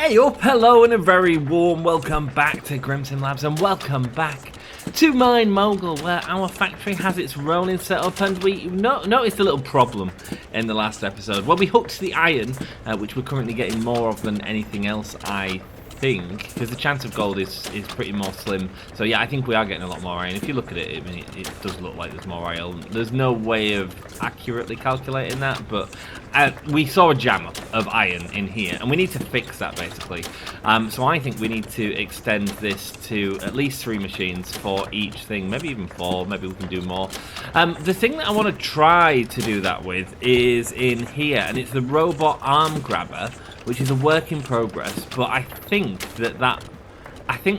Hey up, hello, and a very warm welcome back to Grimsim Labs, and welcome back to Mine Mogul, where our factory has its rolling set up, and we noticed a little problem in the last episode. Well, we hooked the iron, which we're currently getting more of than anything else, I think, because the chance of gold is pretty more slim. So yeah, I think we are getting a lot more iron. If you look at it, I mean, it does look like there's more iron. There's no way of accurately calculating that, but we saw a jam up of iron in here, and we need to fix that basically. So I think we need to extend this to at least 3 machines for each thing, maybe even 4, maybe we can do more. The thing that I want to try to do that with is in here, and it's the robot arm grabber, which is a work in progress, but I think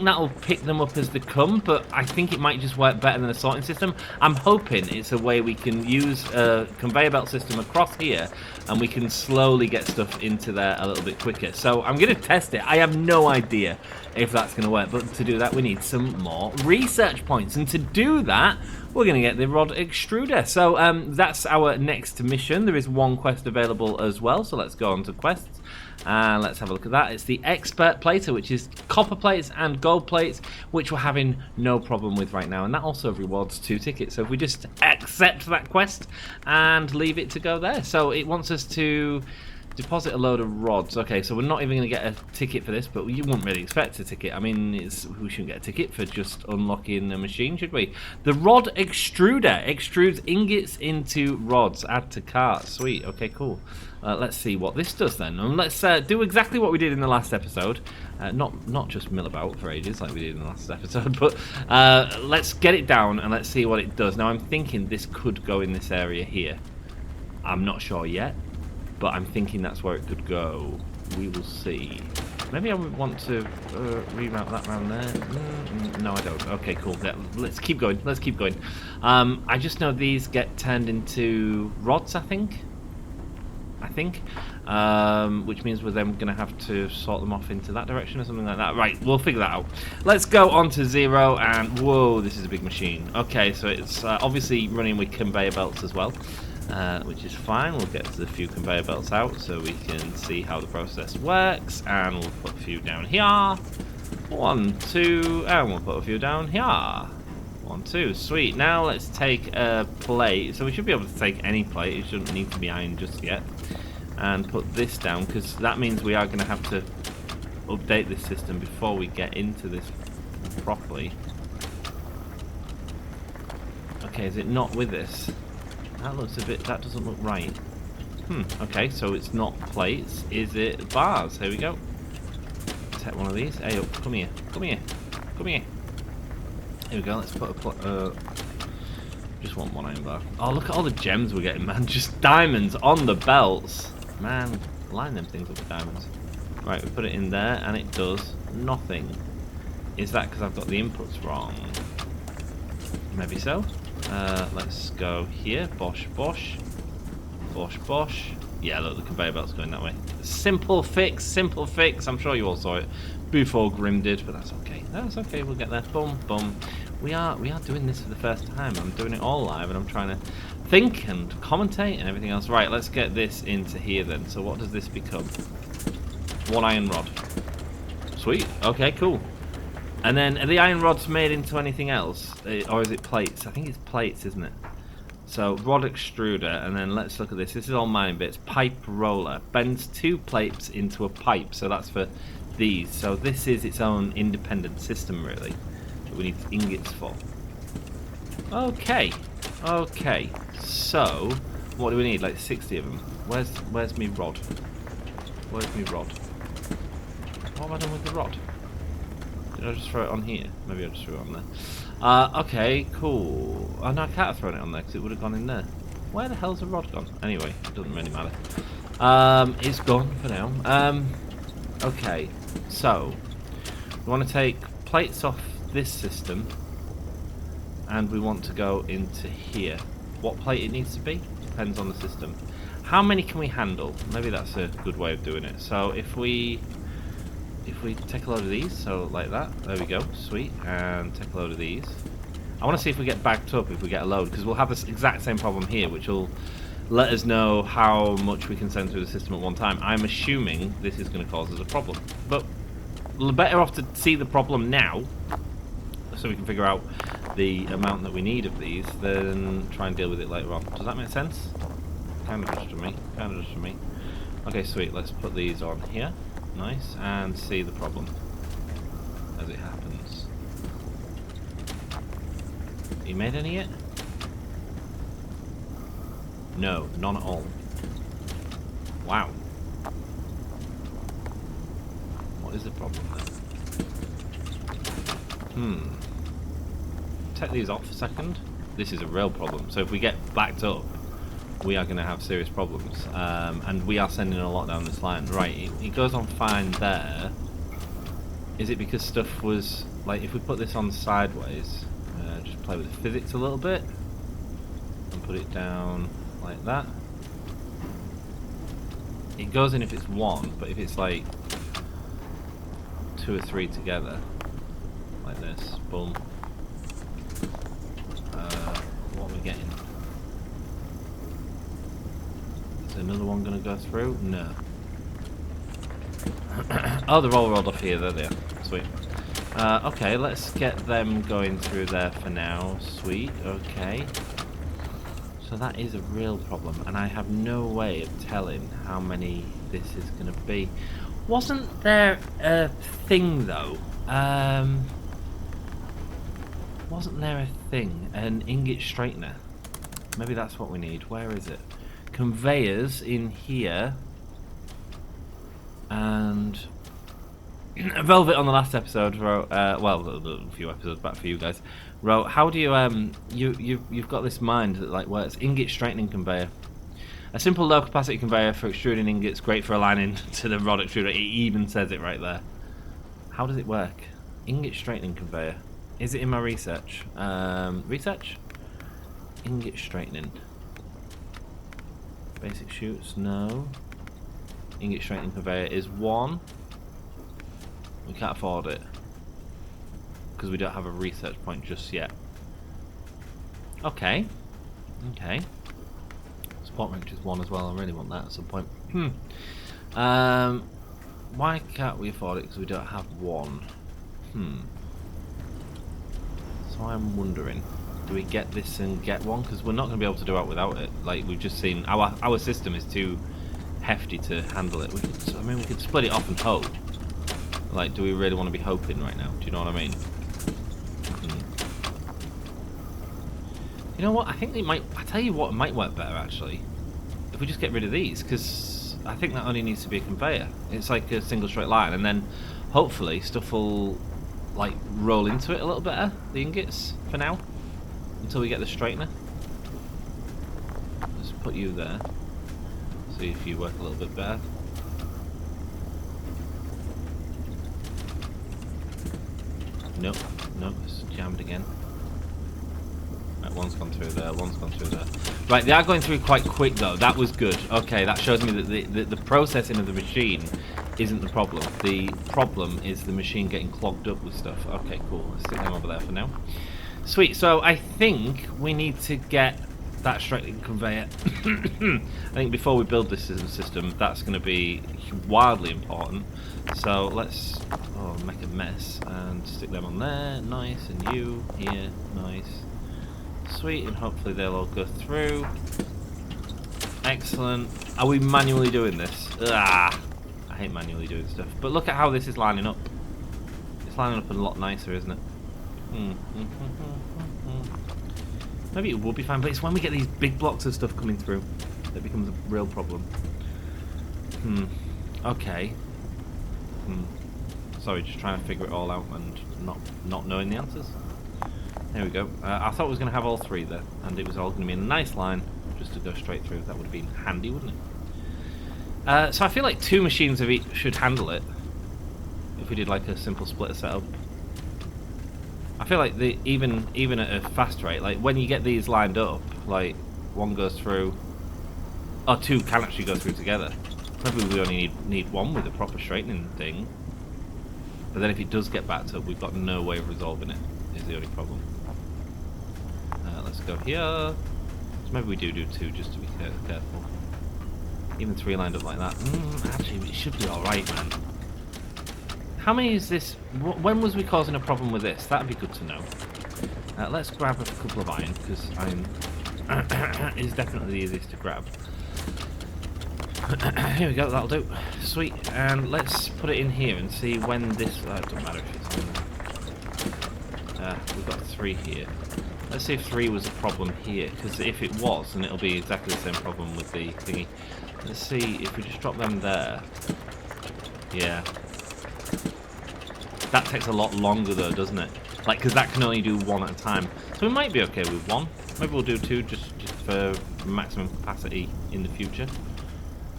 that'll pick them up as they come, but I think it might just work better than a sorting system. I'm hoping it's a way we can use a conveyor belt system across here, and we can slowly get stuff into there a little bit quicker. So I'm going to test it. I have no idea if that's going to work, but to do that we need some more research points, and to do that we're going to get the rod extruder. So that's our next mission. There is one quest available as well, so let's go on to quests. Let's have a look at that. It's the expert plater, which is copper plates and gold plates, which we're having no problem with right now, and that also rewards 2 tickets. So if we just accept that quest and leave it to go there. So it wants us to deposit a load of rods. Okay, so we're not even going to get a ticket for this, but you wouldn't really expect a ticket. I mean, we shouldn't get a ticket for just unlocking a machine, should we? The rod extruder extrudes ingots into rods. Add to cart. Sweet. Okay, cool. Let's see what this does then. And let's do exactly what we did in the last episode. Not just mill about for ages like we did in the last episode, but let's get it down and let's see what it does. Now I'm thinking this could go in this area here. I'm not sure yet, but I'm thinking that's where it could go. We will see. Maybe I would want to reroute that round there. No, I don't. Okay, cool. Yeah, let's keep going. Let's keep going. I just know these get turned into rods, I think, which means we're then going to have to sort them off into that direction or something like that. Right, we'll figure that out. Let's go on to 0, and whoa, this is a big machine. Okay, so it's obviously running with conveyor belts as well, which is fine. We'll get a few conveyor belts out so we can see how the process works, and we'll put a few down here. 1, 2, and we'll put a few down here. 1, 2, sweet. Now let's take a plate. So we should be able to take any plate. It shouldn't need to be iron just yet. And put this down, because that means we are going to have to update this system before we get into this properly. Okay, is it not with this? That looks a bit, that doesn't look right. Okay, so it's not plates. Is it bars? Here we go. Take one of these. Hey up, come here. Come here. Come here. Here we go, let's put a just want 1 iron bar. Oh, look at all the gems we're getting, man. Just diamonds on the belts. Man, line them things up with diamonds. Right, we put it in there, and it does nothing. Is that because I've got the inputs wrong? Maybe so. Let's go here. Bosh, bosh. Bosh, bosh. Yeah, look, the conveyor belt's going that way. Simple fix, simple fix. I'm sure you all saw it before Grim did, but that's okay. That's okay, we'll get there. Boom, boom. We are doing this for the first time. I'm doing it all live, and I'm trying to think and commentate and everything else. Right, let's get this into here then. So what does this become? 1 iron rod. Sweet. Okay, cool. And then, are the iron rods made into anything else? Or is it plates? I think it's plates, isn't it? So, rod extruder, and then let's look at this. This is all mining bits. Pipe roller. Bends 2 plates into a pipe. So that's for these. So this is its own independent system, really, that we need ingots for. Okay. Okay. So, what do we need? Like 60 of them. Where's me rod? Where's me rod? What have I done with the rod? Did I just throw it on here? Maybe I just threw it on there. Okay, cool. Oh no, I can't have thrown it on there because it would have gone in there. Where the hell's the rod gone? Anyway, it doesn't really matter. It's gone for now. Okay, so we want to take plates off this system, and we want to go into here. What plate it needs to be depends on the system. How many can we handle? Maybe that's a good way of doing it. So if we take a load of these, so like that, there we go, sweet, and take a load of these. I want to see if we get backed up if we get a load, because we'll have this exact same problem here, which will let us know how much we can send through the system at one time. I'm assuming this is going to cause us a problem, but we're better off to see the problem now, so we can figure out the amount that we need of these, than try and deal with it later on. Does that make sense? Kind of just for me. Kind of just for me. Okay, sweet. Let's put these on here. Nice. And see the problem as it happens. You made any yet? No, none at all. Wow. What is the problem then? Take these off a second. This is a real problem. So if we get backed up, we are going to have serious problems. And we are sending a lot down this line. Right, it goes on fine there. Is it because stuff was... like, if we put this on sideways, just play with the physics a little bit, and put it down like that. It goes in if it's one, but if it's like 2 or 3 together, like this, boom. What are we getting? Is another one going to go through? No. Oh, they're all rolled off here. There they are. Sweet. Okay, let's get them going through there for now. Sweet. Okay. So that is a real problem, and I have no way of telling how many this is going to be. Wasn't there a thing though? Wasn't there a thing? An ingot straightener? Maybe that's what we need. Where is it? Conveyors in here. And Velvet on the last episode wrote, well, a few episodes back for you guys, wrote, how do you you've got this mind that like works. Ingot straightening conveyor. A simple low capacity conveyor for extruding ingots, great for aligning to the rod extruder. It even says it right there. How does it work? Ingot straightening conveyor. Is it in my research? Research? Ingot straightening. Basic shoots, no. Ingot straightening conveyor is 1. We can't afford it because we don't have a research point just yet. Okay. Okay. Support wrench is 1 as well. I really want that at some point. Why can't we afford it? Because we don't have 1. So I'm wondering, do we get this and get 1? Because we're not going to be able to do it without it. Like we've just seen, our system is too hefty to handle it. I mean, we could split it off and hope. Like, do we really want to be hoping right now? Do you know what I mean? You know what? I think it might. I tell you what, it might work better actually. If we just get rid of these, because I think that only needs to be a conveyor. It's like a single straight line, and then hopefully stuff will like roll into it a little better. The ingots for now, until we get the straightener. Let's put you there. See if you work a little bit better. Nope, nope, it's jammed again. Right, one's gone through there, one's gone through there. Right, they are going through quite quick though. That was good. Okay, that shows me that the processing of the machine isn't the problem. The problem is the machine getting clogged up with stuff. Okay, cool. Let's stick them over there for now. Sweet. So I think we need to get that straightening conveyor. I think before we build this system, that's going to be wildly important. So let's make a mess and stick them on there. Nice. And you here. Nice. Sweet. And hopefully they'll all go through. Excellent. Are we manually doing this? I hate manually doing stuff. But look at how this is lining up. It's lining up a lot nicer, isn't it? Maybe it will be fine, but it's when we get these big blocks of stuff coming through that becomes a real problem. Okay. Sorry, just trying to figure it all out and not knowing the answers. There we go. I thought it was going to have all 3 there, and it was all going to be in a nice line just to go straight through. That would have been handy, wouldn't it? So I feel like 2 machines of each should handle it if we did like a simple splitter setup. I feel like even at a fast rate, like when you get these lined up, like one goes through, or 2 can actually go through together. Maybe we only need 1 with a proper straightening thing. But then if it does get backed up, we've got no way of resolving it. Is the only problem. Let's go here. So maybe we do 2 just to be careful. Even 3 lined up like that. Actually, it should be alright, man. How many is this? When was we causing a problem with this? That'd be good to know. Let's grab a couple of iron, because iron is definitely the easiest to grab. Here we go, that'll do. Sweet. And let's put it in here and see when this... it doesn't matter if it's in. We've got 3 here. Let's see if 3 was a problem here, because if it was, then it'll be exactly the same problem with the thingy. Let's see if we just drop them there. Yeah. That takes a lot longer though, doesn't it? Like, because that can only do 1 at a time. So we might be okay with 1. Maybe we'll do 2 just for maximum capacity in the future.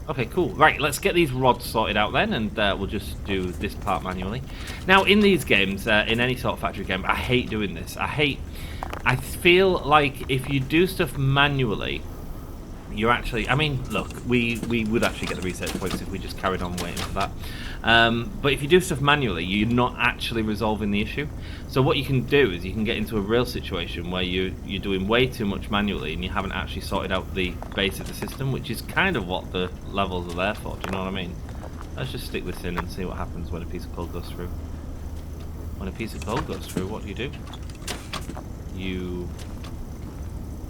Okay, cool. Right, let's get these rods sorted out then, and we'll just do this part manually. Now, in these games, in any sort of factory game, I hate doing this. I feel like if you do stuff manually, you're actually... I mean, look, we would actually get the reset points if we just carried on waiting for that. But if you do stuff manually, you're not actually resolving the issue. So what you can do is you can get into a real situation where you're doing way too much manually and you haven't actually sorted out the base of the system, which is kind of what the levels are there for. Do you know what I mean? Let's just stick this in and see what happens when a piece of code goes through. When a piece of code goes through, what do?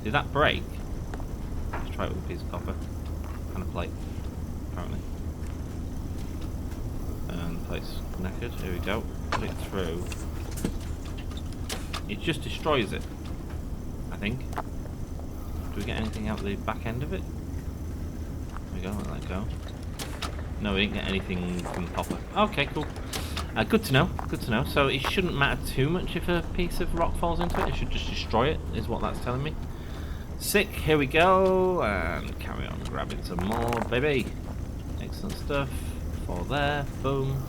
Did that break? Let's try it with a piece of copper and a plate, apparently. And the plate's knackered. Here we go. Put it through. It just destroys it, I think. Do we get anything out the back end of it? There we go, let that go. No, we didn't get anything from the copper. Okay, cool. Good to know, good to know. So it shouldn't matter too much if a piece of rock falls into it. It should just destroy it, is what that's telling me. Sick, here we go. And carry on grabbing some more, baby. Excellent stuff. 4 there, boom.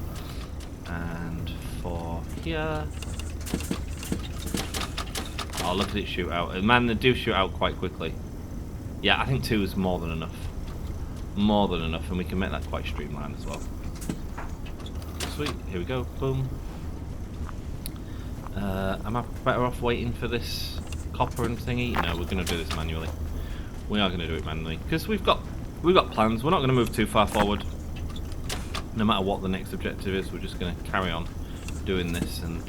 And 4 here. Oh, look at it shoot out. Man, they do shoot out quite quickly. Yeah, I think 2 is more than enough. More than enough, and we can make that quite streamlined as well. Sweet, here we go, boom. Am I better off waiting for this copper and thingy? No, we're going to do this manually. We are going to do it manually, because we've got plans. We're not going to move too far forward. No matter what the next objective is, we're just going to carry on doing this, and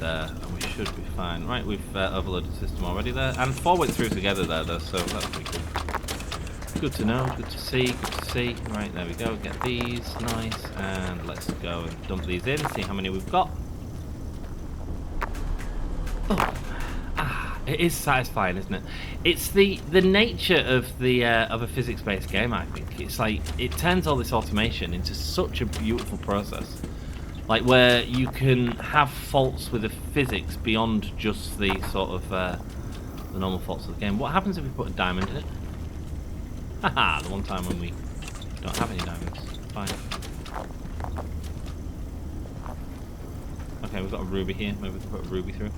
we should be fine. Right, we've overloaded the system already there, and 4 went through together there though, so that's pretty cool. Good to know, good to see, good to see. Right, there we go, get these, nice, and let's go and dump these in, see how many we've got. Oh, it is satisfying, isn't it? It's the nature of a physics-based game, I think. It's like, it turns all this automation into such a beautiful process. Like, where you can have faults with the physics beyond just the sort of the normal faults of the game. What happens if we put a diamond in it? Haha, the one time when we don't have any diamonds. Fine. Okay, we've got a ruby here. Maybe we can put a ruby through.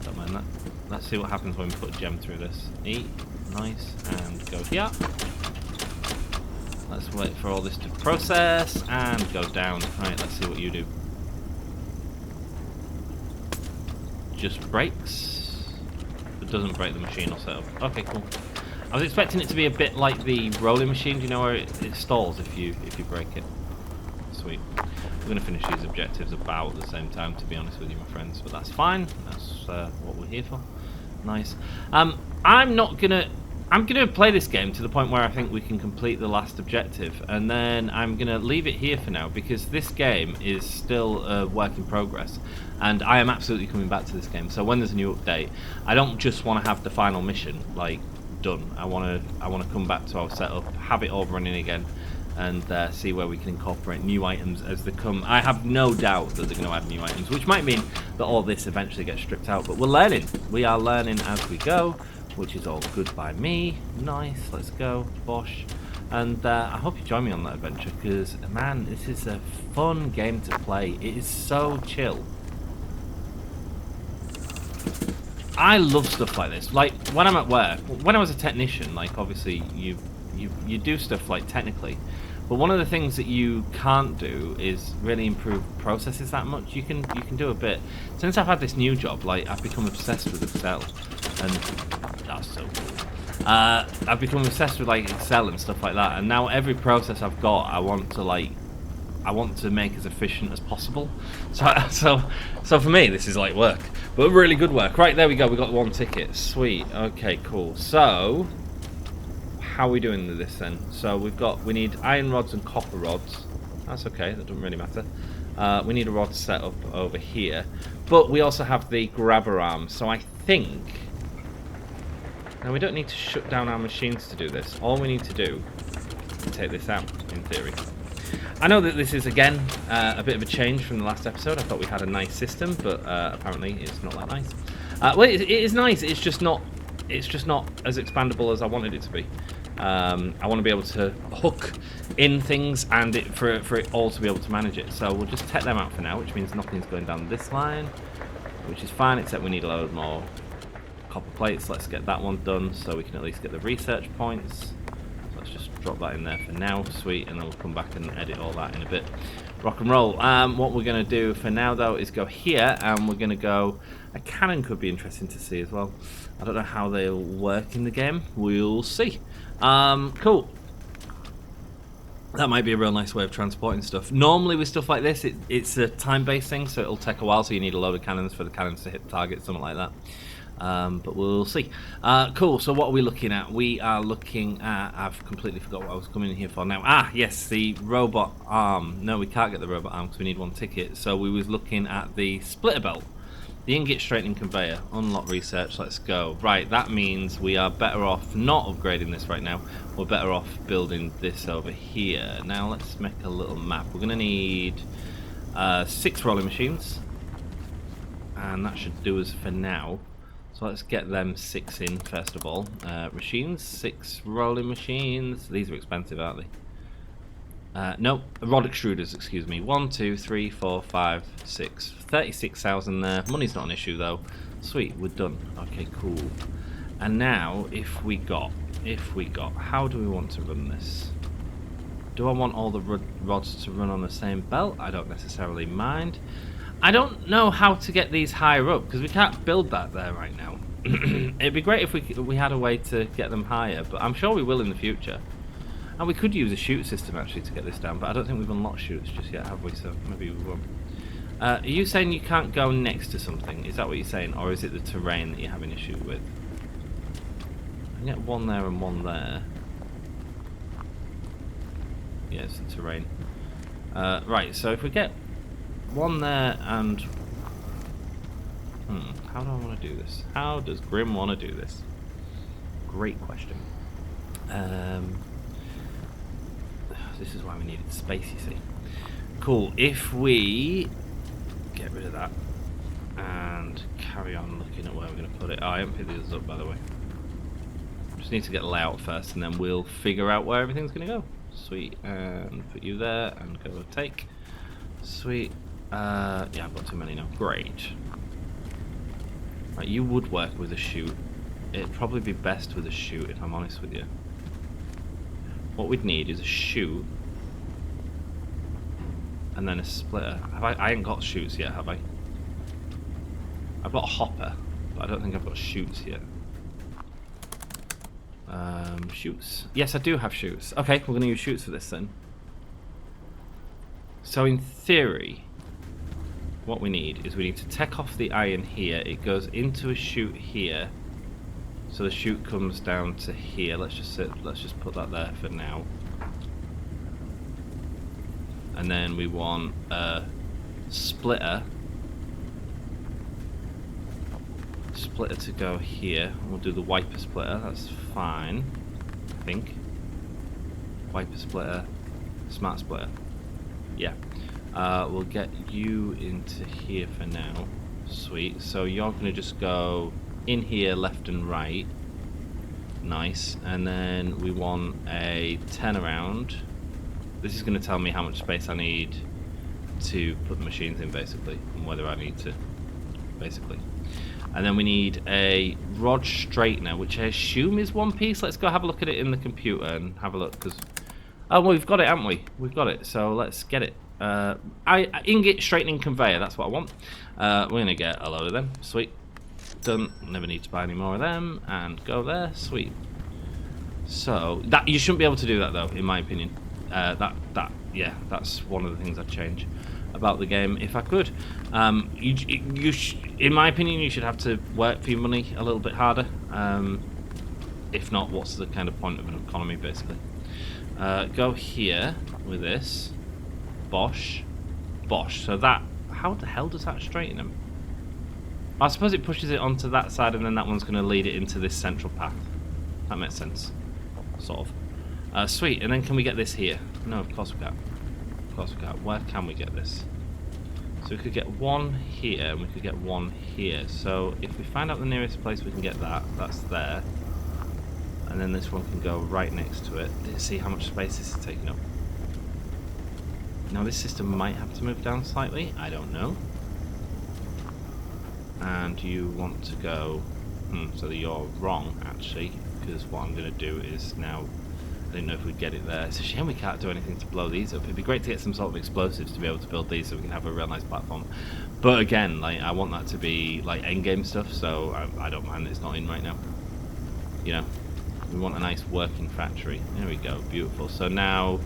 Don't mind that. Let's see what happens when we put a gem through this. E, nice, and go here. Let's wait for all this to process and go down. Right, let's see what you do. Just breaks, but doesn't break the machine or setup. Okay, cool. I was expecting it to be a bit like the rolling machine. Do you know where it stalls if you break it? Sweet. We're going to finish these objectives about the same time, to be honest with you, my friends. But that's fine. That's what we're here for. Nice. I'm gonna play this game to the point where I think we can complete the last objective, and then I'm gonna leave it here for now, because this game is still a work in progress, and I am absolutely coming back to this game. So when there's a new update, I don't just want to have the final mission like done. I want to come back to our setup, have it all running again, and see where we can incorporate new items as they come. I have no doubt that they're going to add new items, which might mean that all this eventually gets stripped out. But we're learning. We are learning as we go, which is all good by me. Nice, let's go, bosh. And I hope you join me on that adventure, because, man, this is a fun game to play. It is so chill. I love stuff like this. Like, when I'm at work, when I was a technician, like, obviously, you do stuff, like, technically. But one of the things that you can't do is really improve processes that much. You can do a bit. Since I've had this new job, like, I've become obsessed with Excel, and that's so cool. I've become obsessed with like Excel and stuff like that, and now every process I've got, I want to make as efficient as possible. So for me, this is like work, but really good work. Right, there we go. We got one ticket. Sweet. Okay, cool. So how are we doing with this then? So we need iron rods and copper rods. That's okay. That doesn't really matter. We need a rod set up over here, but we also have the grabber arm. So I think now we don't need to shut down our machines to do this. All we need to do is take this out, in theory. I know that this is again a bit of a change from the last episode. I thought we had a nice system, but apparently it's not that nice. Well, it is nice. It's just not as expandable as I wanted it to be. I want to be able to hook in things and for it all to be able to manage it. So we'll just take them out for now, which means nothing's going down this line, which is fine, except we need a load more copper plates. Let's get that one done so we can at least get the research points. So let's just drop that in there for now. Sweet. And then we'll come back and edit all that in a bit. Rock and roll. What we're going to do for now though is go here, and we're going to go... A cannon could be interesting to see as well. I don't know how they'll work in the game. We'll see. Cool. That might be a real nice way of transporting stuff. Normally with stuff like this, it's a time-based thing, so it'll take a while, so you need a load of cannons for the cannons to hit the target, something like that. But we'll see. Cool, so what are we looking at? We are looking at... I've completely forgot what I was coming in here for now. Ah, yes, the robot arm. No, we can't get the robot arm because we need one ticket. So we was looking at the splitter belt. The ingot straightening conveyor. Unlock research, let's go. Right, that means we are better off not upgrading this right now. We're better off building this over here. Now let's make a little map. We're going to need 6 rolling machines. And that should do us for now. So let's get them 6 in first of all. Machines, 6 rolling machines. These are expensive, aren't they? No, rod extruders, excuse me. 1, 2, 3, 4, 5, 6. 36,000 there. Money's not an issue though. Sweet, we're done. Okay, cool. And now, if we got, how do we want to run this? Do I want all the rods to run on the same belt? I don't necessarily mind. I don't know how to get these higher up because we can't build that there right now. It'd be great if we had a way to get them higher, but I'm sure we will in the future. And we could use a chute system actually to get this down, but I don't think we've unlocked chutes just yet, have we? So maybe we won't. Are you saying you can't go next to something? Is that what you're saying? Or is it the terrain that you're having issue with? I can get one there and one there. Yeah, it's the terrain. Right, so if we get one there and... how do I want to do this? How does Grim want to do this? Great question. This is why we needed space, you see. Cool, if we get rid of that and carry on looking at where we're going to put it. Oh, I haven't picked these up, by the way. Just need to get the layout first, and then we'll figure out where everything's going to go. Sweet, and put you there, and go take. Sweet. Yeah, I've got too many now. Great. Right, you would work with a chute. It'd probably be best with a chute, if I'm honest with you. What we'd need is a chute and then a splitter. I ain't got chutes yet, have I? I've got a hopper, but I don't think I've got chutes yet. Chutes. Yes, I do have chutes. Okay, we're going to use chutes for this then. So in theory, what we need is we need to take off the iron here. It goes into a chute here. So the chute comes down to here. Let's just put that there for now. And then we want a splitter. Splitter to go here. We'll do the wiper splitter. That's fine, I think. Wiper splitter, smart splitter. Yeah. We'll get you into here for now. Sweet. So you're gonna just go in here left and right. Nice. And then we want a turnaround. This is going to tell me how much space I need to put the machines in, basically, and whether I need to, basically. And then we need a rod straightener, which I assume is one piece. Let's go have a look at it in the computer and have a look, because oh, well, we've got it, haven't we? We've got it, so let's get it. Ingot straightening conveyor, that's what I want. We're going to get a load of them. Sweet. Done. Never need to buy any more of them. And go there. Sweet. So that you shouldn't be able to do that though, in my opinion. Yeah, that's one of the things I'd change about the game if I could. In my opinion, you should have to work for your money a little bit harder. If not, what's the kind of point of an economy, basically? Go here with this. Bosh. Bosh. So that... How the hell does that straighten them? I suppose it pushes it onto that side and then that one's going to lead it into this central path. That makes sense. Sort of. Sweet. And then can we get this here? No, of course we can't. Of course we can't. Where can we get this? So we could get one here and we could get one here. So if we find out the nearest place we can get that, that's there. And then this one can go right next to it. Let's see how much space this is taking up. Now this system might have to move down slightly. I don't know. And you want to go... so you're wrong, actually. Because what I'm going to do is now... I don't know if we'd get it there. It's a shame we can't do anything to blow these up. It'd be great to get some sort of explosives to be able to build these so we can have a real nice platform. But again, like, I want that to be like endgame stuff, so I don't mind that it's not in right now. You know, we want a nice working factory. There we go, beautiful. So now,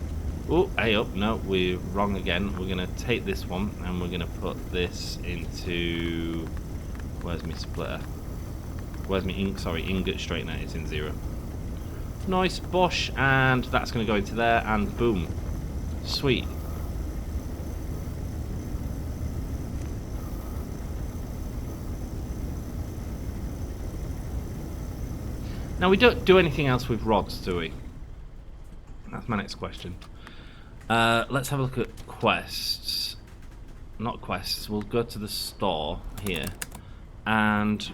oh, hey up, no, we're wrong again. We're gonna take this one and we're gonna put this into. Where's my splitter? Where's my ingot straightener? It's in 0. Nice, bosh, and that's going to go into there, and boom. Sweet. Now, we don't do anything else with rods, do we? That's my next question. Let's have a look at quests. Not quests, we'll go to the store here. And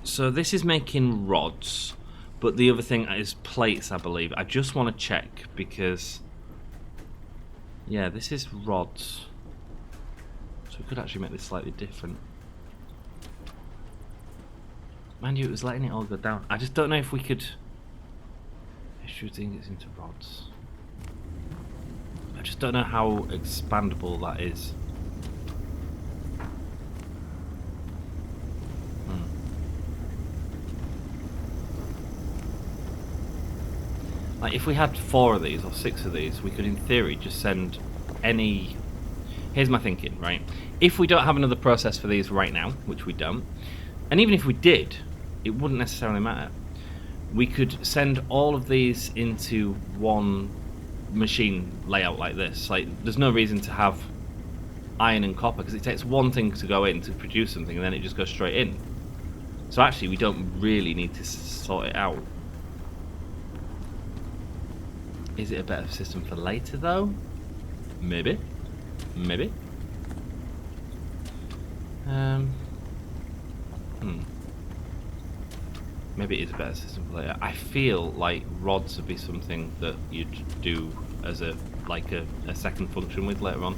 so this is making rods. But the other thing is plates, I believe. I just want to check because... Yeah, this is rods. So we could actually make this slightly different. Mind you, it was letting it all go down. I just don't know if we could... Shooting it into rods. I just don't know how expandable that is. Like, if we had 4 of these or 6 of these, we could in theory just send any... Here's my thinking, right? If we don't have another process for these right now, which we don't, and even if we did, it wouldn't necessarily matter. We could send all of these into one machine layout like this. Like, there's no reason to have iron and copper, because it takes one thing to go in to produce something, and then it just goes straight in. So actually, we don't really need to sort it out. Is it a better system for later, though? Maybe. Maybe. Maybe it is a better system for later. I feel like rods would be something that you'd do as a second function with later on.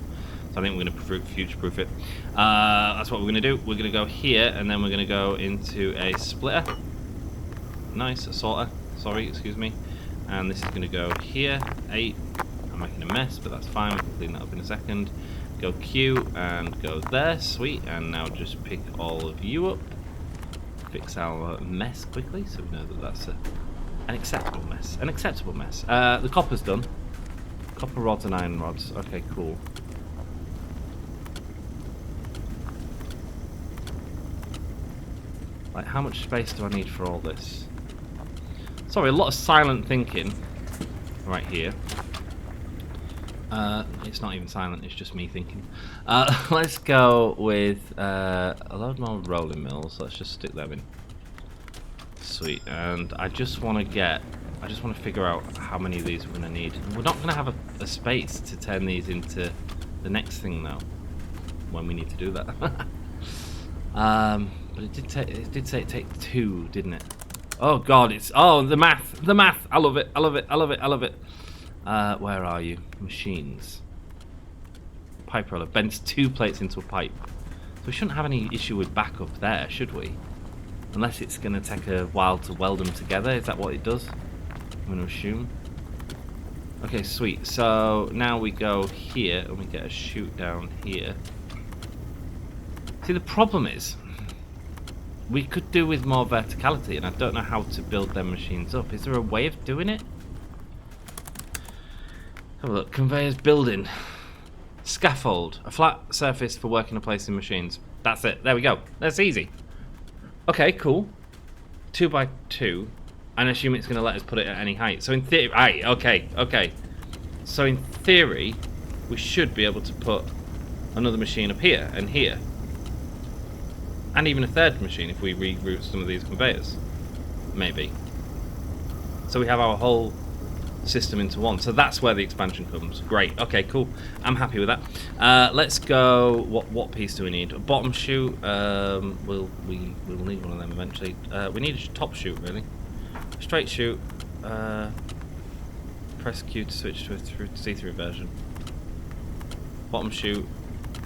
So I think we're going to future-proof it. That's what we're going to do. We're going to go here, and then we're going to go into a splitter. Nice, a sorter. Sorry, excuse me. And this is going to go here. 8. I'm making a mess, but that's fine. We can clean that up in a second. Go Q and go there. Sweet. And now just pick all of you up. Fix our mess quickly, so we know that that's an acceptable mess. An acceptable mess. The copper's done. Copper rods and iron rods. Okay, cool. Like, how much space do I need for all this? Sorry, a lot of silent thinking right here. It's not even silent, it's just me thinking. Let's go with a load more rolling mills. Let's just stick them in. Sweet. And I just want to figure out how many of these we're going to need. We're not going to have a space to turn these into the next thing, though, when we need to do that. But it did say it take 2, didn't it? Oh god, the math. I love it. Where are you? Machines. Pipe roller bends 2 plates into a pipe. So we shouldn't have any issue with backup there, should we? Unless it's going to take a while to weld them together. Is that what it does? I'm going to assume. Okay, sweet. So now we go here and we get a chute down here. See, the problem is we could do with more verticality, and I don't know how to build them machines up. Is there a way of doing it? Have a look. Conveyors building. Scaffold. A flat surface for working and placing machines. That's it. There we go. That's easy. Okay, cool. 2 by 2. And assume it's going to let us put it at any height. So in theory... Right, okay. So in theory, we should be able to put another machine up here and here. And even a third machine if we reroute some of these conveyors. Maybe. So we have our whole system into one. So that's where the expansion comes. Great. Okay, cool. I'm happy with that. Let's go... What piece do we need? A bottom chute. We'll need one of them eventually. We need a top chute, really. Straight chute. Press Q to switch to a see-through version. Bottom chute.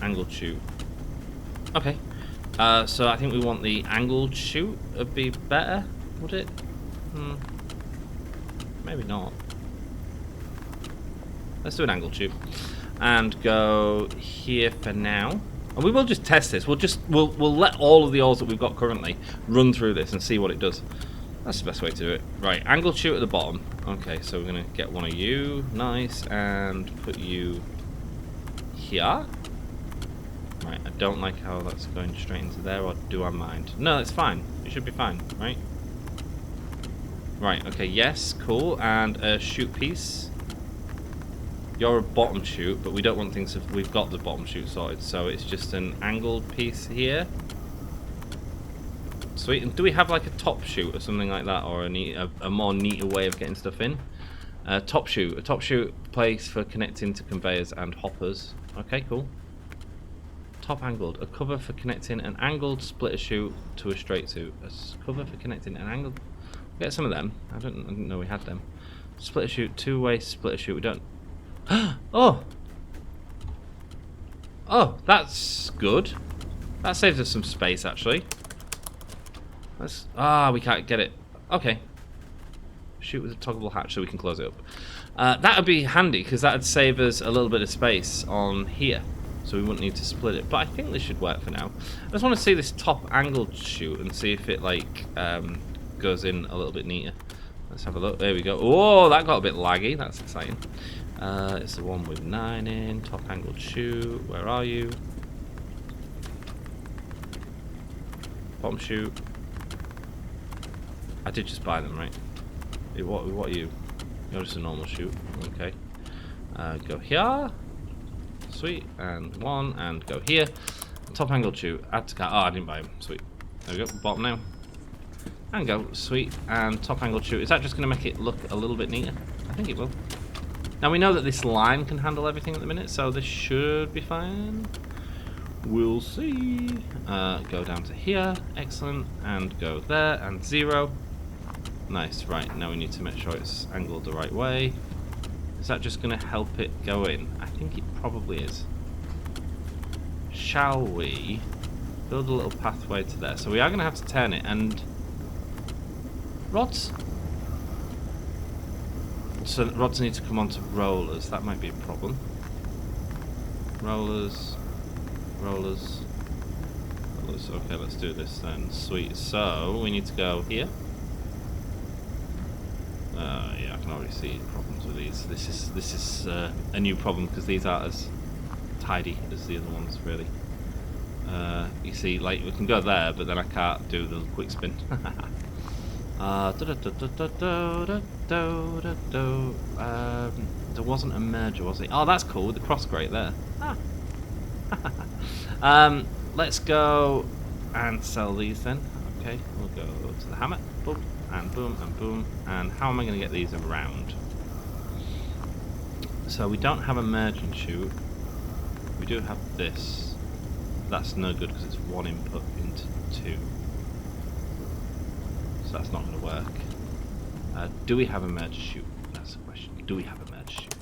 Angled chute. Okay. So I think we want the angled chute. Would be better, would it? Maybe not. Let's do an angled chute and go here for now. And we will just test this. We'll let all of the ores that we've got currently run through this and see what it does. That's the best way to do it. Right, angled chute at the bottom. Okay, so we're gonna get one of you, nice, and put you here. Right, I don't like how that's going straight into there, or do I mind? No, it's fine. It should be fine, right? Right, okay, yes, cool. And a chute piece. You're a bottom chute, but we don't want things if we've got the bottom chute sorted, so it's just an angled piece here. Sweet. And do we have like a top chute or something like that, or a more neater way of getting stuff in? Top chute. A top chute place for connecting to conveyors and hoppers. Okay, cool. Top angled. A cover for connecting an angled splitter chute to a straight chute. A cover for connecting an angled... We'll get some of them. I didn't know we had them. Splitter chute. Two-way splitter chute. We don't... Oh! Oh, that's good. That saves us some space, actually. Let's... we can't get it. Okay. Shoot with a toggleable hatch so we can close it up. That would be handy, because that would save us a little bit of space on here. So we wouldn't need to split it. But I think this should work for now. I just want to see this top angled chute and see if it, like, goes in a little bit neater. Let's have a look. There we go. Oh, that got a bit laggy. That's exciting. It's the one with 9 in. Top angled chute. Where are you? Bottom chute. I did just buy them, right? What are you? You're just a normal chute. Okay. Go here. Sweet. And one. And go here. Top angle chute. Add to cart. Oh, I didn't buy them. Sweet. There we go. Bottom now. And go. Sweet. And top angle chute. Is that just going to make it look a little bit neater? I think it will. Now we know that this line can handle everything at the minute, so this should be fine. We'll see. Go down to here. Excellent. And go there. And 0. Nice. Right. Now we need to make sure it's angled the right way. Is that just going to help it go in? I think it probably is. Shall we build a little pathway to there? So we are going to have to turn it, and rods. So rods need to come onto rollers. That might be a problem. Rollers. Okay, let's do this then. Sweet. So we need to go here. Yeah, I can already see problems with these. This is a new problem because these aren't as tidy as the other ones, really. You see, like we can go there, but then I can't do the quick spin. There wasn't a merger, was it? Oh, that's cool with the cross grate there. Let's go and sell these then. Okay, we'll go to the hammer. Boom, and boom, and boom. And how am I going to get these around? So we don't have a merging chute. We do have this. That's no good because it's one input into 2. So that's not going to work. Do we have a merge chute? That's the question. Do we have a merge chute?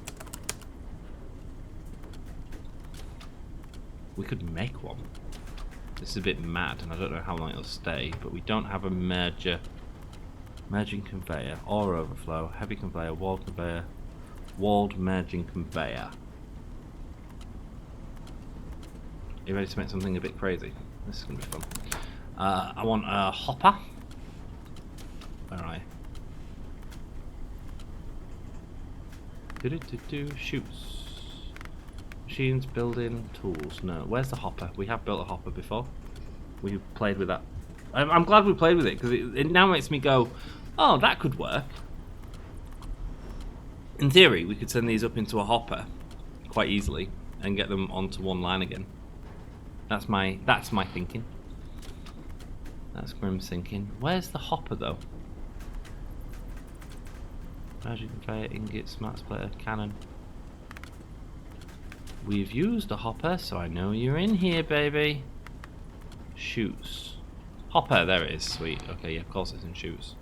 We could make one. This is a bit mad, and I don't know how long it'll stay, but we don't have a merging conveyor, or overflow, heavy conveyor, walled merging conveyor. Are you ready to make something a bit crazy? This is going to be fun. I want a hopper. Where are I? Shoots. Machines, building, tools. No, where's the hopper? We have built a hopper before. We played with that. I'm glad we played with it because it now makes me go, oh, that could work. In theory, we could send these up into a hopper quite easily and get them onto one line again. That's my thinking. That's Grim's thinking. Where's the hopper though? Magic conveyor, ingot, smart splitter, cannon. We've used a hopper, so I know you're in here, baby. Shoots. Hopper, there it is. Sweet. Okay, yeah, of course it's in shoots.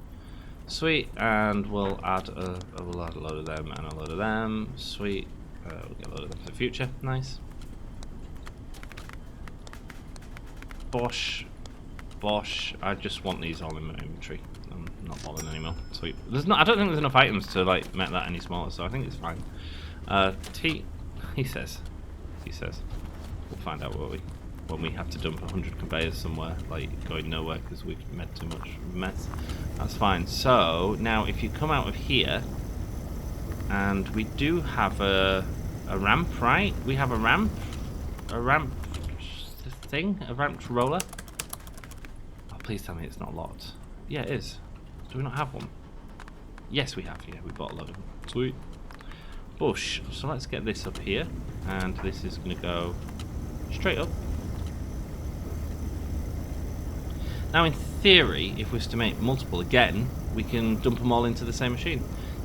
Sweet, and we'll add a load of them and a load of them. Sweet. We'll get a load of them for the future. Nice. Bosh. Bosh. I just want these all in my inventory. I'm not bothering anymore. Sweet. I don't think there's enough items to like make that any smaller, so I think it's fine. He says. We'll find out when we have to dump 100 conveyors somewhere, like going nowhere because we've made too much mess. That's fine. So now if you come out of here, and we do have a ramp, right? We have a ramp thing, a ramped roller. Oh, please tell me it's not locked. Yeah, it is. Do we not have one? Yes, we have. Yeah, we bought a load of them. Sweet. Bush. So let's get this up here, and this is going to go straight up. Now, in theory, if we was to make multiple again, we can dump them all into the same machine.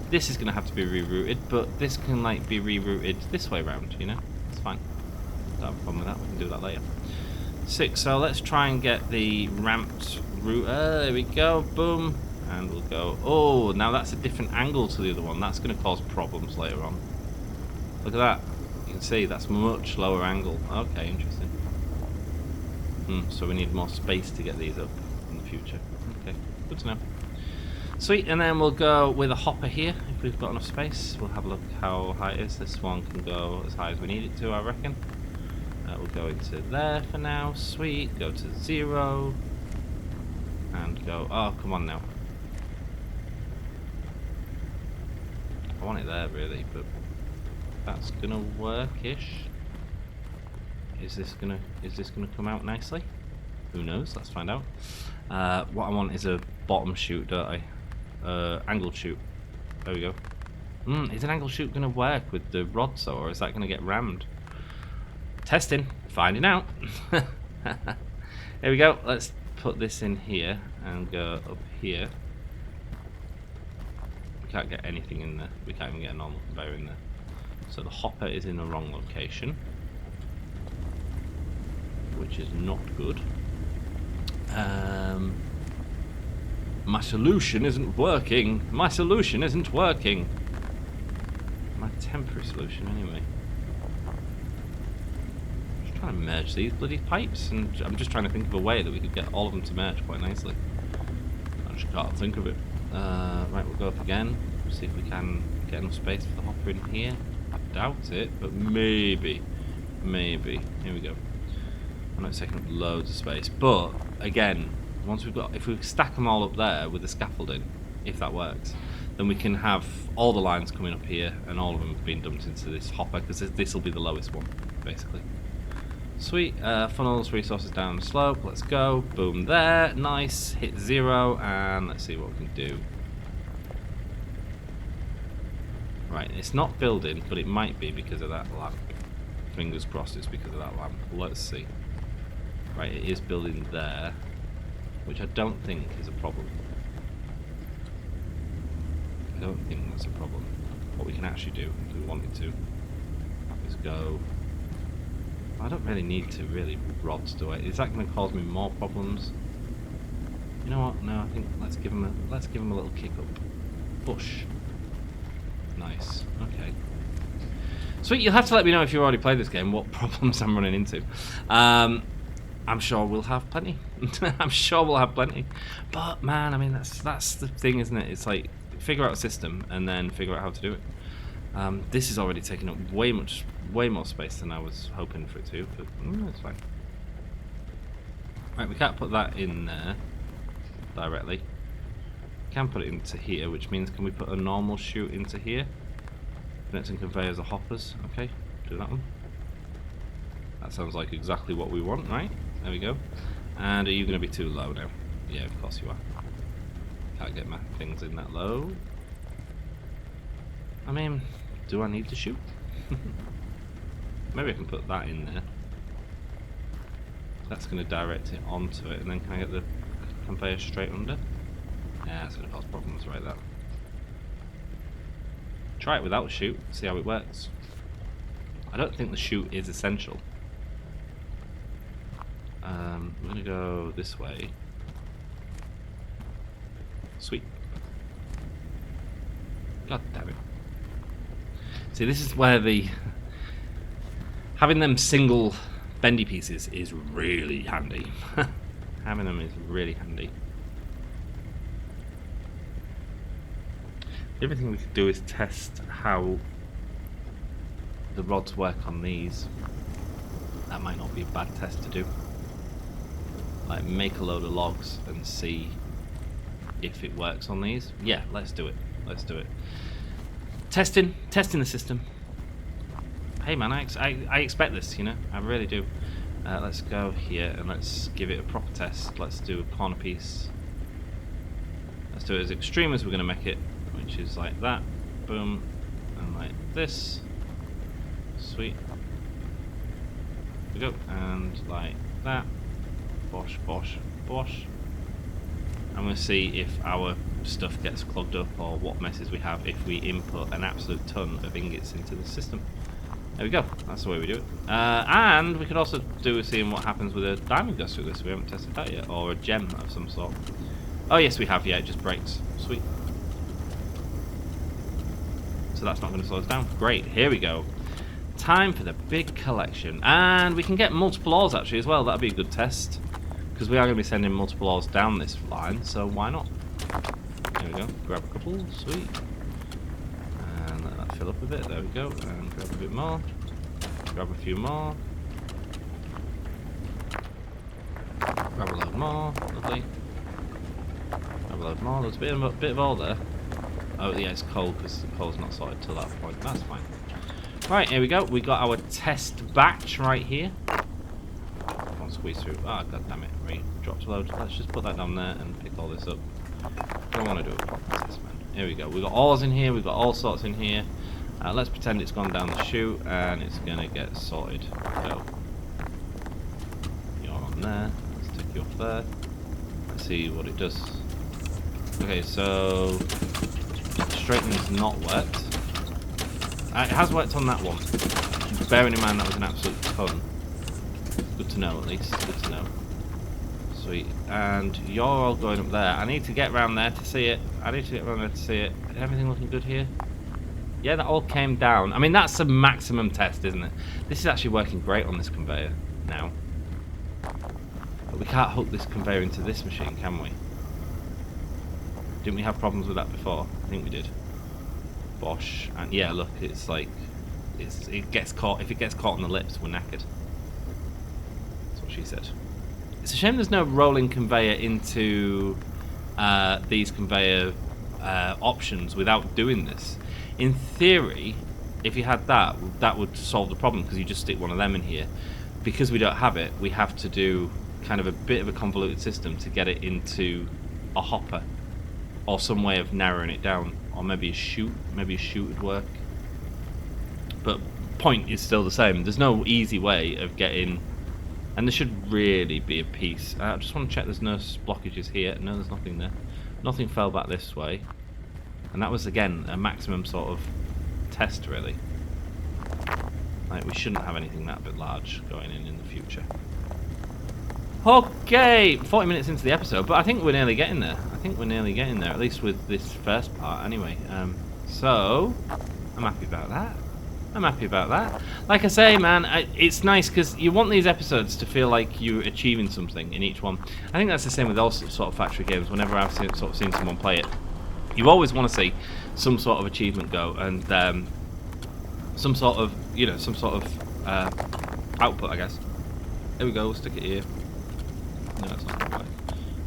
This is going to have to be rerouted, but this can like be rerouted this way around. You know, it's fine. Don't have a problem with that. We can do that later. 6. So let's try and get the ramped route. There we go. Boom. And we'll go. Oh, now that's a different angle to the other one. That's going to cause problems later on. Look at that. You can see that's much lower angle. Okay, interesting. So we need more space to get these up in the future. Okay, good to know. Sweet, and then we'll go with a hopper here if we've got enough space. We'll have a look how high it is. This one can go as high as we need it to, I reckon. We'll go into there for now. Sweet. Go to 0. And go. Oh, come on now. I want it there really, but that's gonna work-ish. Is this gonna come out nicely? Who knows? Let's find out. What I want is a bottom chute, don't I? Angled chute. There we go. Is an angled chute gonna work with the rods though, or is that gonna get rammed? Testing, finding out. Here we go. Let's put this in here and go up here. We can't get anything in there. We can't even get a normal conveyor in there. So the hopper is in the wrong location, which is not good. My solution isn't working. My solution isn't working. My temporary solution, anyway. I'm just trying to merge these bloody pipes, and I'm just trying to think of a way that we could get all of them to merge quite nicely. I just can't think of it. Right, we'll go up again. See if we can get enough space for the hopper in here. I doubt it, but maybe. Maybe. Here we go. I know it's taking up loads of space, but again, once if we stack them all up there with the scaffolding, if that works, then we can have all the lines coming up here and all of them being dumped into this hopper, because this will be the lowest one, basically. Sweet. Funnels, resources down the slope. Let's go. Boom there. Nice. Hit 0, and let's see what we can do. Right, it's not building, but it might be because of that lamp. Fingers crossed it's because of that lamp. Let's see. Right, it is building there, which I don't think is a problem. I don't think that's a problem. What we can actually do, if we wanted to, is go... I don't really need to rods, do I? Is that going to cause me more problems? You know what? No, I think let's give him a little kick up. Push. Nice. Okay. Sweet. You'll have to let me know if you already played this game what problems I'm running into. I'm sure we'll have plenty. I'm sure we'll have plenty. But man, I mean that's the thing, isn't it? It's like figure out a system and then figure out how to do it. This is already taking up way more space than I was hoping for it to, but it's fine. Right, we can't put that in there directly. We can put it into here, which means can we put a normal chute into here? Connecting conveyors are hoppers. Okay, do that one. That sounds like exactly what we want, right? There we go. And are you going to be too low now? Yeah, of course you are. Can't get my things in that low. I mean, do I need to shoot? Maybe I can put that in there. That's going to direct it onto it, and then can I get the conveyor straight under? Yeah, that's going to cause problems right there. Try it without a chute, see how it works. I don't think the chute is essential. We're going to go this way. Sweet. God damn it. See, this is where the... having them single bendy pieces is really handy. Having them is really handy. The other thing we could do is test how the rods work on these. That might not be a bad test to do. Like, make a load of logs and see if it works on these. Yeah, let's do it. Let's do it. Testing the system. Hey man, I expect this, you know, I really do. Let's go here and let's give it a proper test. Let's do a corner piece. Let's do it as extreme as we're going to make it, which is like that. Boom. And like this. Sweet. Here we go. And like that. Bosh, bosh, bosh. And we'll see if our stuff gets clogged up or what messes we have if we input an absolute ton of ingots into the system. There we go. That's the way we do it. And we could also do seeing what happens with a diamond goes through this. We haven't tested that yet. Or a gem of some sort. Oh yes, we have. Yeah, it just breaks. Sweet. So that's not going to slow us down. Great. Here we go. Time for the big collection. And we can get multiple ores actually as well. That'd be a good test. Because we are going to be sending multiple ores down this line. So why not? There we go. Grab a couple. Sweet. And let that fill up a bit. There we go. And grab a bit more. Grab a few more. Grab a load more. Lovely. Grab a load more. There's a bit of ore there. Oh yeah, it's cold because the coal's not sorted till that point. That's fine. Right, here we go. We got our test batch right here. I'll squeeze through. Ah, oh, god damn it. Right, dropped a load. Let's just put that down there and pick all this up. Don't want to do a proper test, man. Here we go. We've got ores in here. We've got all sorts in here. Let's pretend it's gone down the chute and it's going to get sorted. So, you're on there. Let's take you off there. Let's see what it does. Okay, so straightening's not worked. It has worked on that one. Bearing in mind that was an absolute ton. Good to know, at least. Good to know. Sweet. And you're all going up there. I need to get around there to see it. Everything looking good here? Yeah, that all came down. I mean, that's a maximum test, isn't it? This is actually working great on this conveyor now. But we can't hook this conveyor into this machine, can we? Didn't we have problems with that before? I think we did. Bosh. And yeah, look, it's like it gets caught. If it gets caught on the lips, we're knackered. That's what she said. It's a shame there's no rolling conveyor into these conveyor options without doing this. In theory, if you had that, that would solve the problem because you just stick one of them in here. Because we don't have it, we have to do kind of a bit of a convoluted system to get it into a hopper or some way of narrowing it down. Or maybe a chute. Maybe a chute would work. But point is still the same. There's no easy way of getting... And there should really be a piece. I just want to check there's no blockages here. No, there's nothing there. Nothing fell back this way. And that was, again, a maximum sort of test, really. Like, we shouldn't have anything that bit large going in the future. Okay, 40 minutes into the episode, but I think we're nearly getting there. At least with this first part, anyway. So, I'm happy about that. Like I say, man, it's nice because you want these episodes to feel like you're achieving something in each one. I think that's the same with all sort of factory games. Whenever I've seen someone play it, you always want to see some sort of achievement go and some sort of output, I guess. There we go. We'll stick it here. No, it's not quite.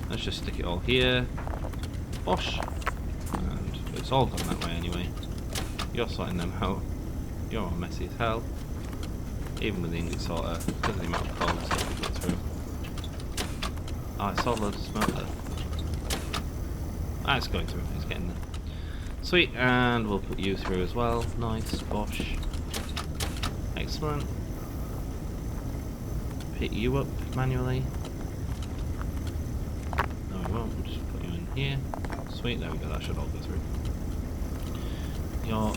Let's just stick it all here. Bosh. And it's all gone that way anyway. You're sorting them out. You're all messy as hell. Even with the ingot sorter, because of the amount of coal and stuff we got through. Oh, I saw loads of smoke there. Ah, it's going through. It's getting there. Sweet, and we'll put you through as well. Nice, bosh. Excellent. Pick you up manually. No, we won't. We'll just put you in here. Sweet, there we go. That should all go through.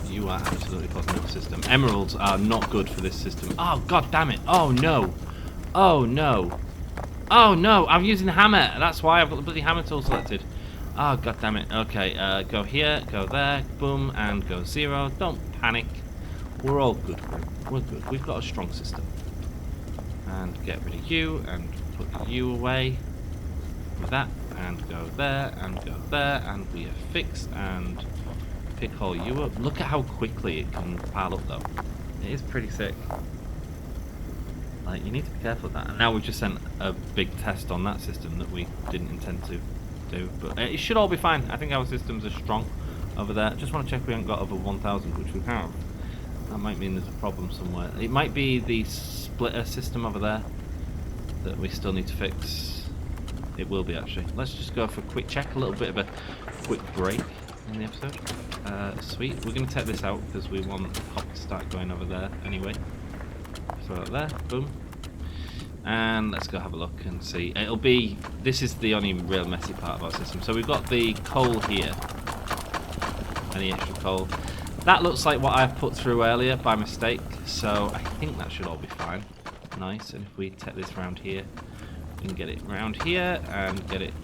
You are absolutely causing the system. Emeralds are not good for this system. Oh, god damn it. Oh, no. Oh, no. Oh, no. I'm using the hammer. That's why I've got the bloody hammer tool selected. Oh, god damn it. Okay, go here, go there, boom, and go 0. Don't panic. We're all good. We're good. We've got a strong system. And get rid of you, and put you away. With that, and go there, and we are fixed, and pick all you up. Look at how quickly it can pile up, though. It is pretty sick. Like, you need to be careful with that. And now we've just sent a big test on that system that we didn't intend to do, but it should all be fine. I think our systems are strong over there. Just want to check we haven't got over 1,000, which we have. That might mean there's a problem somewhere. It might be the splitter system over there that we still need to fix. It will be, actually. Let's just go for a quick check, a little bit of a quick break in the episode. Sweet. We're going to take this out because we want cop to start going over there anyway. Throw it there. Boom. And let's go have a look and see. It'll be... This is the only real messy part of our system. So we've got the coal here. Any extra coal. That looks like what I've put through earlier by mistake. So I think that should all be fine. Nice. And if we take this round here, we can get it round here and get it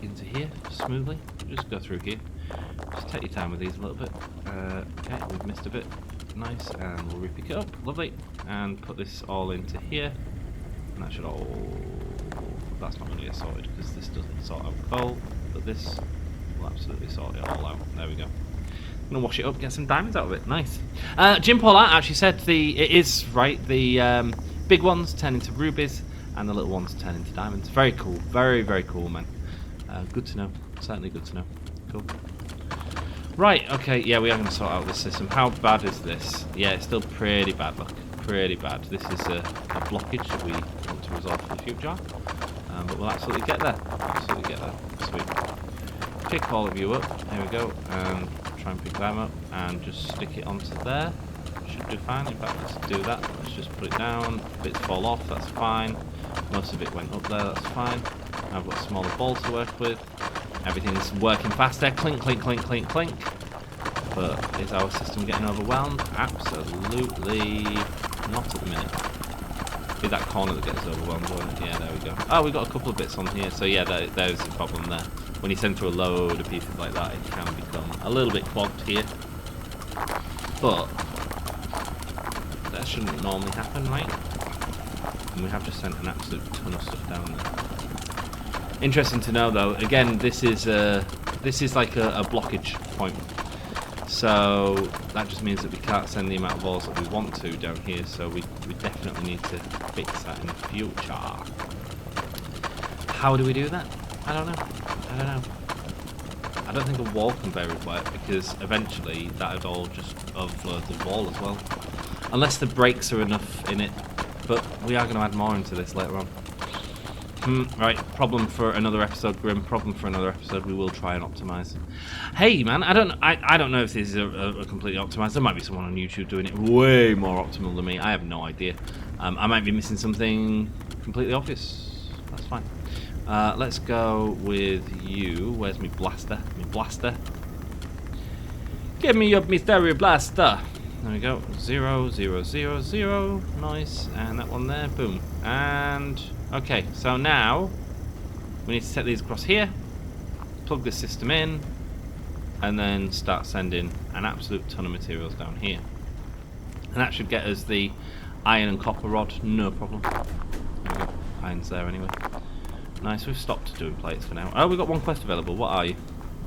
into here smoothly. Just go through here. Just take your time with these a little bit. Okay, we've missed a bit. Nice, and we'll repick it up. Lovely. And put this all into here. And that should all... That's not going to get sorted because this doesn't sort out coal. But this will absolutely sort it all out. There we go. I'm going to wash it up, get some diamonds out of it. Nice. Jim Paulart actually said it is right. The big ones turn into rubies and the little ones turn into diamonds. Very cool. Very, very cool, man. Good to know. Certainly good to know. Cool. Right, okay, yeah, we are going to sort out this system. How bad is this? Yeah, it's still pretty bad, look. Pretty bad. This is a blockage that we want to resolve for the future. But we'll absolutely get there. Absolutely get there. Sweet. Pick all of you up. Here we go. And try and pick them up. And just stick it onto there. Should do fine. In fact, let's do that. Let's just put it down. Bits fall off. That's fine. Most of it went up there. That's fine. I've got a smaller ball to work with. Everything's working faster. Clink, clink, clink, clink, clink. But is our system getting overwhelmed? Absolutely not at the minute. Be that corner that gets overwhelmed, won't it? Yeah, there we go. Oh, we've got a couple of bits on here. So yeah, there's the problem there. When you send through a load of pieces like that, it can become a little bit clogged here. But that shouldn't normally happen, right? And we have just sent an absolute ton of stuff down there. Interesting to know, though. Again, this is like a blockage point. So that just means that we can't send the amount of balls that we want to down here. So we definitely need to fix that in the future. How do we do that? I don't know. I don't know. I don't think a wall conveyor would work because eventually that would all just overflow the wall as well. Unless the brakes are enough in it. But we are going to add more into this later on. Right, problem for another episode, Grim. Problem for another episode. We will try and optimize. Hey, man, I don't know if this is a completely optimized. There might be someone on YouTube doing it way more optimal than me. I have no idea. I might be missing something completely obvious. That's fine. Let's go with you. Where's my blaster? My blaster. Give me your mystery blaster. There we go. 0, 0, 0, 0. Nice. And that one there. Boom. And... Okay, so now we need to set these across here, plug this system in, and then start sending an absolute ton of materials down here. And that should get us the iron and copper rod, no problem. There we go, iron's there anyway. Nice, we've stopped doing plates for now. Oh, we've got one quest available. What are you?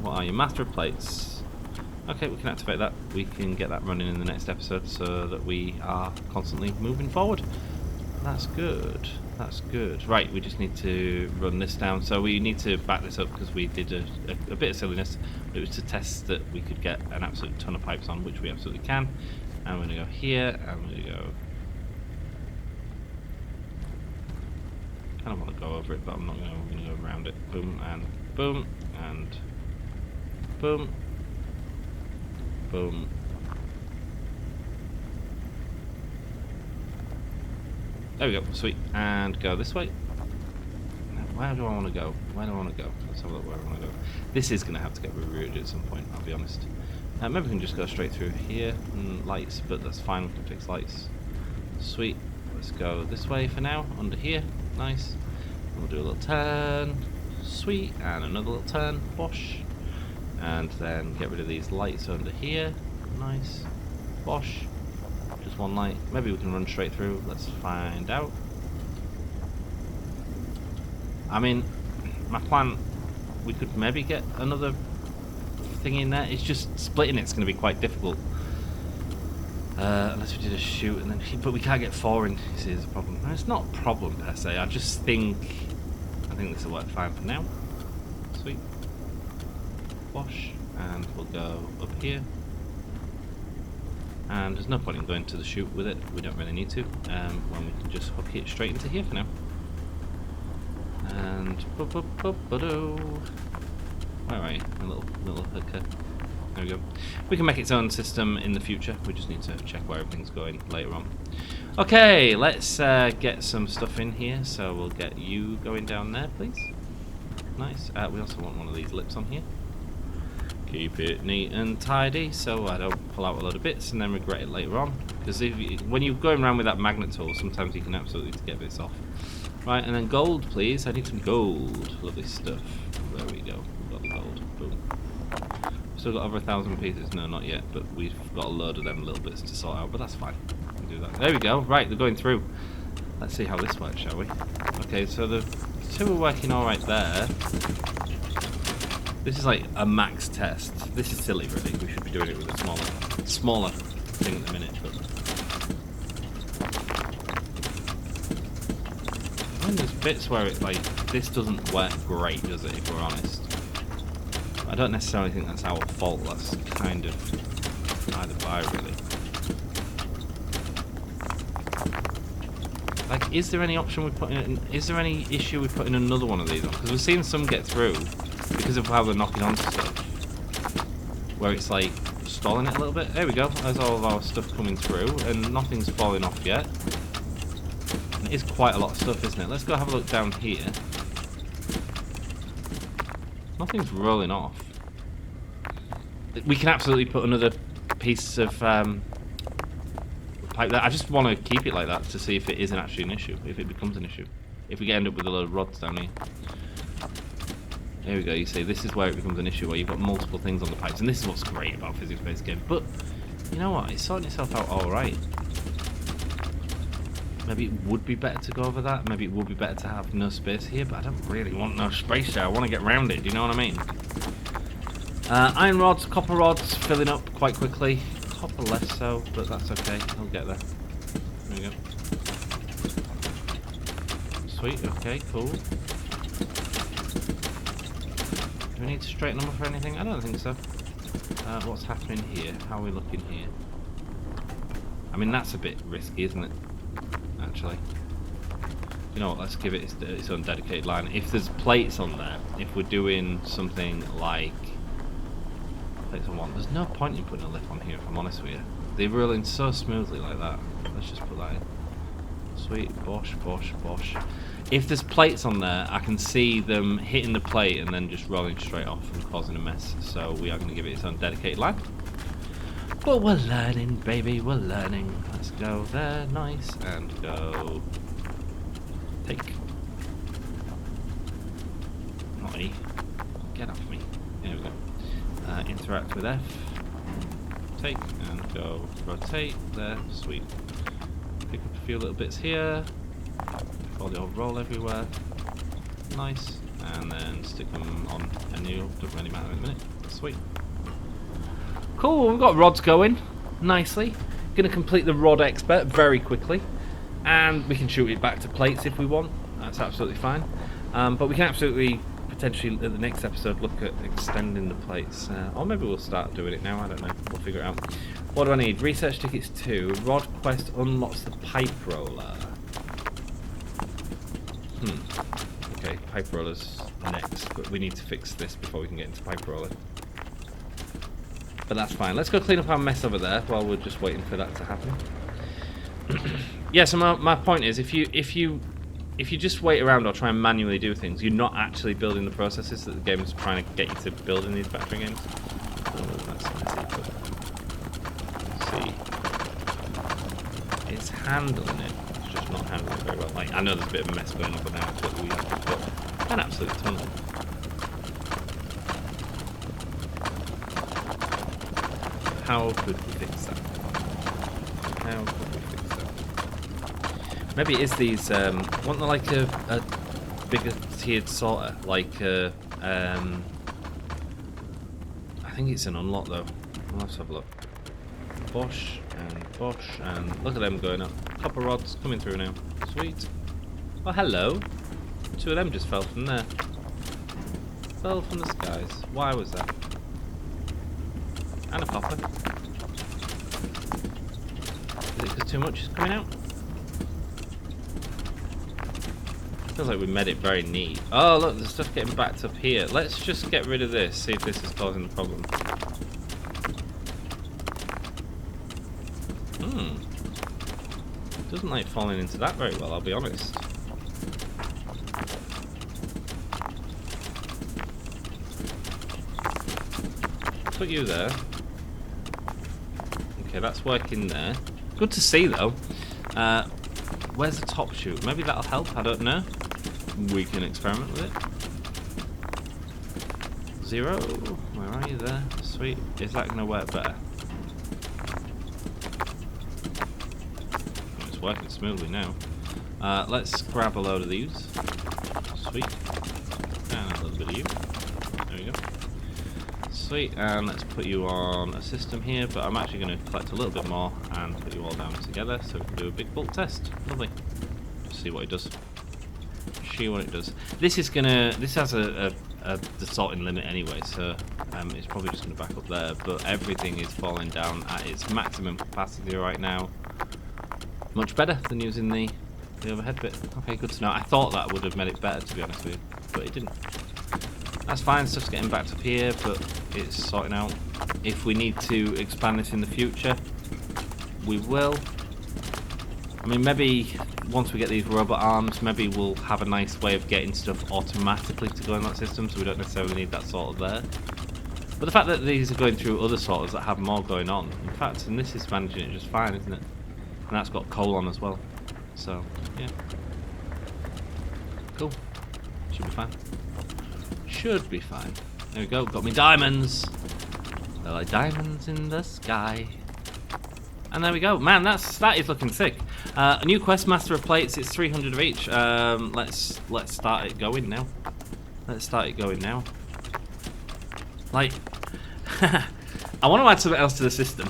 What are you? Master of plates. Okay, we can activate that. We can get that running in the next episode so that we are constantly moving forward. That's good. That's good. Right, we just need to run this down. So we need to back this up because we did a bit of silliness. It was to test that we could get an absolute ton of pipes on, which we absolutely can. And we're going to go here, and we're going to go... I kind of want to go over it, but I'm not going to. I'm going to go around it. Boom, and boom, and boom, boom. There we go, sweet. And go this way. Now, where do I want to go? Where do I want to go? Let's have a look where I want to go. This is going to have to get rerouted at some point, I'll be honest. Maybe we can just go straight through here. Lights, but that's fine, we can fix lights. Sweet. Let's go this way for now, under here. Nice. We'll do a little turn. Sweet. And another little turn. Bosh. And then get rid of these lights under here. Nice. Bosh. Just one light. Maybe we can run straight through. Let's find out. I mean, my plan, we could maybe get another thing in there. It's just splitting it's going to be quite difficult. Unless we did a shoot and then... But we can't get four in, you see, there's a problem. No, it's not a problem per se, I just think... I think this will work fine for now. Sweet. Wash. And we'll go up here. And there's no point in going to the shoot with it, we don't really need to. When we can just hook it straight into here for now. And... Where are you? A little hooker. There we go. We can make its own system in the future. We just need to check where everything's going later on. Okay, let's get some stuff in here. So we'll get you going down there, please. Nice. We also want one of these lips on here. Keep it neat and tidy so I don't pull out a load of bits and then regret it later on. Because when you're going around with that magnet tool, sometimes you can absolutely get bits off. Right, and then gold, please. I need some gold. Lovely stuff. There we go. We've got the gold. Boom. Still got over 1,000 pieces. No, not yet, but we've got a load of them little bits to sort out, but that's fine. We can do that. There we go. Right, they're going through. Let's see how this works, shall we? Okay, so the two are working all right there. This is like a max test. This is silly, really. We should be doing it with a smaller thing at the minute, but... And there's bits where it, like, this doesn't work great, does it, if we're honest? I don't necessarily think that's our fault, that's kind of either by, really. Like, is there any option we put in, is there any issue with putting another one of these on? Because we've seen some get through, because of how they're knocking onto stuff. Where it's like, stalling it a little bit. There we go, there's all of our stuff coming through, and nothing's falling off yet. And it is quite a lot of stuff, isn't it? Let's go have a look down here. Nothing's rolling off. We can absolutely put another piece of pipe there. I just want to keep it like that to see if it isn't actually an issue, if it becomes an issue. If we end up with a load of rods down here. There we go, you see, this is where it becomes an issue, where you've got multiple things on the pipes. And this is what's great about physics-based games. But, you know what, it's sorting itself out alright. Maybe it would be better to go over that. Maybe it would be better to have no space here, but I don't really want no space there. I want to get around it, do you know what I mean? Iron rods, copper rods, filling up quite quickly. Copper less so, but that's okay. I'll get there. There we go. Sweet, okay, cool. Do we need to straighten them up or anything? I don't think so. What's happening here? How are we looking here? I mean, that's a bit risky, isn't it? Actually. You know what, let's give it its own dedicated line. If there's plates on there, if we're doing something like plates on one, there's no point in putting a lip on here, if I'm honest with you. They're rolling so smoothly like that. Let's just put that in. Sweet, bosh, bosh, bosh. If there's plates on there, I can see them hitting the plate and then just rolling straight off and causing a mess. So we are going to give it its own dedicated line. But we're learning, baby, we're learning. Let's go there, nice, and go... Take. Not E. Get off me. There we go. Interact with F. Take, and go rotate there, sweet. Pick up a few little bits here. Before they all roll everywhere. Nice. And then stick them on any, doesn't really matter in a minute. Sweet. Cool, we've got rods going nicely. Going to complete the rod expert very quickly. And we can shoot it back to plates if we want. That's absolutely fine. But we can absolutely, potentially, at the next episode, look at extending the plates. Or maybe we'll start doing it now, I don't know. We'll figure it out. What do I need? Research tickets 2. Rod quest unlocks the pipe roller. Okay, pipe roller's next, but we need to fix this before we can get into pipe roller. But that's fine. Let's go clean up our mess over there while we're just waiting for that to happen. Yeah, so my point is, if you just wait around or try and manually do things, you're not actually building the processes that the game is trying to get you to build in these factory games. Oh, that's messy, but see, it's handling it. It's just not handling it very well. Like, I know there's a bit of a mess going on, but now it's what we have got an absolute tunnel. How could we fix that? How could we fix that? Maybe it is these, wasn't there like a bigger tiered sorter? Like, I think it's an unlock though. Let's have a look. Bosch, and look at them going up. Copper rods coming through now. Sweet. Oh, hello. 2 of them just fell from there. Fell from the skies. Why was that? And a copper. Is it because too much is coming out? Feels like we made it very neat. Oh look, there's stuff getting backed up here. Let's just get rid of this, see if this is causing the problem. Doesn't like falling into that very well, I'll be honest. Put you there. Okay, that's working there. Good to see though. Where's the top chute? Maybe that'll help, I don't know. We can experiment with it. 0. Where are you there? Sweet. Is that going to work better? Oh, it's working smoothly now. Let's grab a load of these. Sweet. And a little bit of you. There we go. Sweet, and let's put you on a system here, but I'm actually going to collect a little bit more and put you all down together so we can do a big bulk test. Lovely. Just see what it does. See what it does. This is gonna. This has the sorting limit anyway, so it's probably just going to back up there. But everything is falling down at its maximum capacity right now. Much better than using the overhead bit. Okay, good to know. I thought that would have made it better, to be honest with you, but it didn't. That's fine, stuff's getting backed up here, but it's sorting out. If we need to expand this in the future, we will. I mean, maybe once we get these robot arms, maybe we'll have a nice way of getting stuff automatically to go in that system, so we don't necessarily need that sorter there. But the fact that these are going through other sorters that have more going on, in fact, and this is managing it just fine, isn't it? And that's got coal on as well. So, yeah. Cool. Should be fine. Should be fine. There we go, got me diamonds. They're like diamonds in the sky. And there we go. Man, that is looking sick. A new quest, Master of Plates, it's 300 of each. Let's start it going now. Let's start it going now. Like, I want to add something else to the system,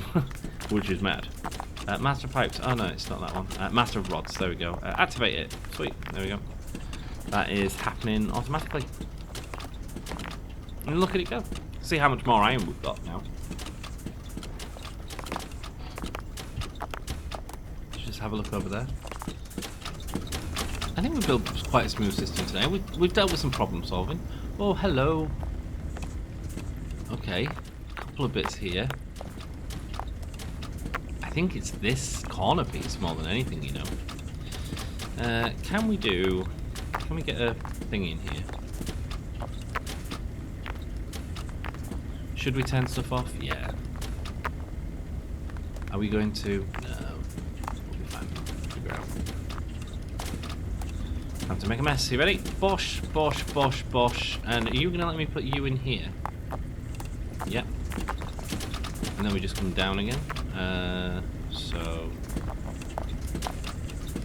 which is mad. Master of Pipes, oh no, it's not that one. Master of Rods, there we go. Activate it. Sweet, there we go. That is happening automatically. And look at it go. See how much more iron we've got now. Let's just have a look over there. I think we've built quite a smooth system today. We've dealt with some problem solving. Oh, hello. Okay, a couple of bits here. I think it's this corner piece more than anything, you know. Can we get a thing in here? Should we turn stuff off? Yeah. Are we going to? No. We'll be fine. Figure out. Time to make a mess. You ready? Bosh, bosh, bosh, bosh. And are you going to let me put you in here? Yep. And then we just come down again. So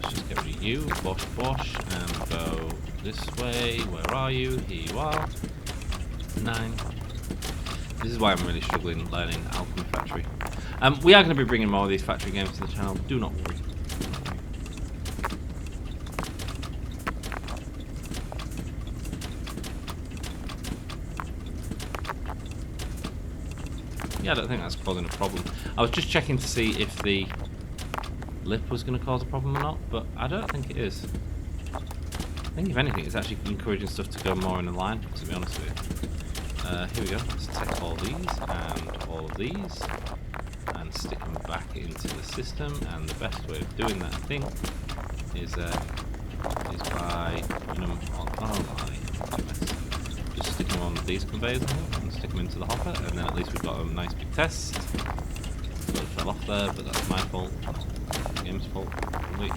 let's just get rid of you. Bosh, bosh. And go this way. Where are you? Here you are. 9. This is why I'm really struggling learning Alchemy Factory. We are going to be bringing more of these factory games to the channel. Do not worry. Yeah, I don't think that's causing a problem. I was just checking to see if the lip was going to cause a problem or not, but I don't think it is. I think if anything, it's actually encouraging stuff to go more in a line, to be honest with you. Here we go. Let's take all these and all of these and stick them back into the system. And the best way of doing that, I think, is by putting them on. Oh my goodness! Just stick them on these conveyors and stick them into the hopper, and then at least we've got a nice big test. So it fell off there, but that's my fault. The game's fault. Wait.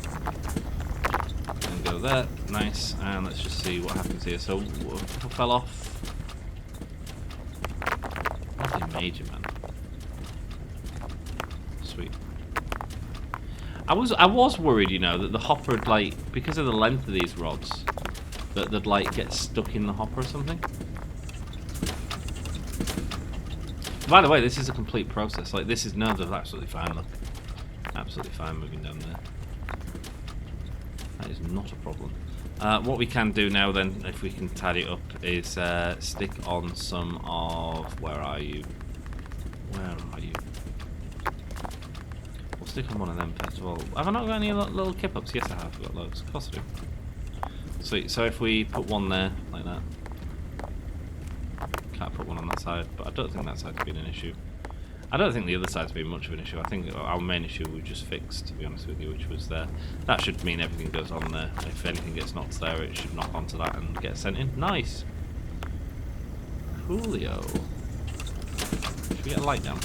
And go there. Nice. And let's just see what happens here. So what fell off? Nothing major, man. Sweet. I was worried, you know, that the hopper would, like, because of the length of these rods, that they'd, like, get stuck in the hopper or something. By the way, this is a complete process. Like, this is absolutely fine, look. Absolutely fine moving down there. That is not a problem. What we can do now then, if we can tidy it up, is stick on some of... Where are you? Where are you? We'll stick on one of them first of all. Have I not got any little kip-ups? Yes, I have. I've got loads. Of course I do. Sweet. So if we put one there, like that. Can't put one on that side, but I don't think that side's been an issue. I don't think the other side's been much of an issue. I think our main issue we just fixed, to be honest with you, which was there. That should mean everything goes on there. If anything gets knocked there, it should knock onto that and get sent in. Nice! Coolio. Should we get a light down?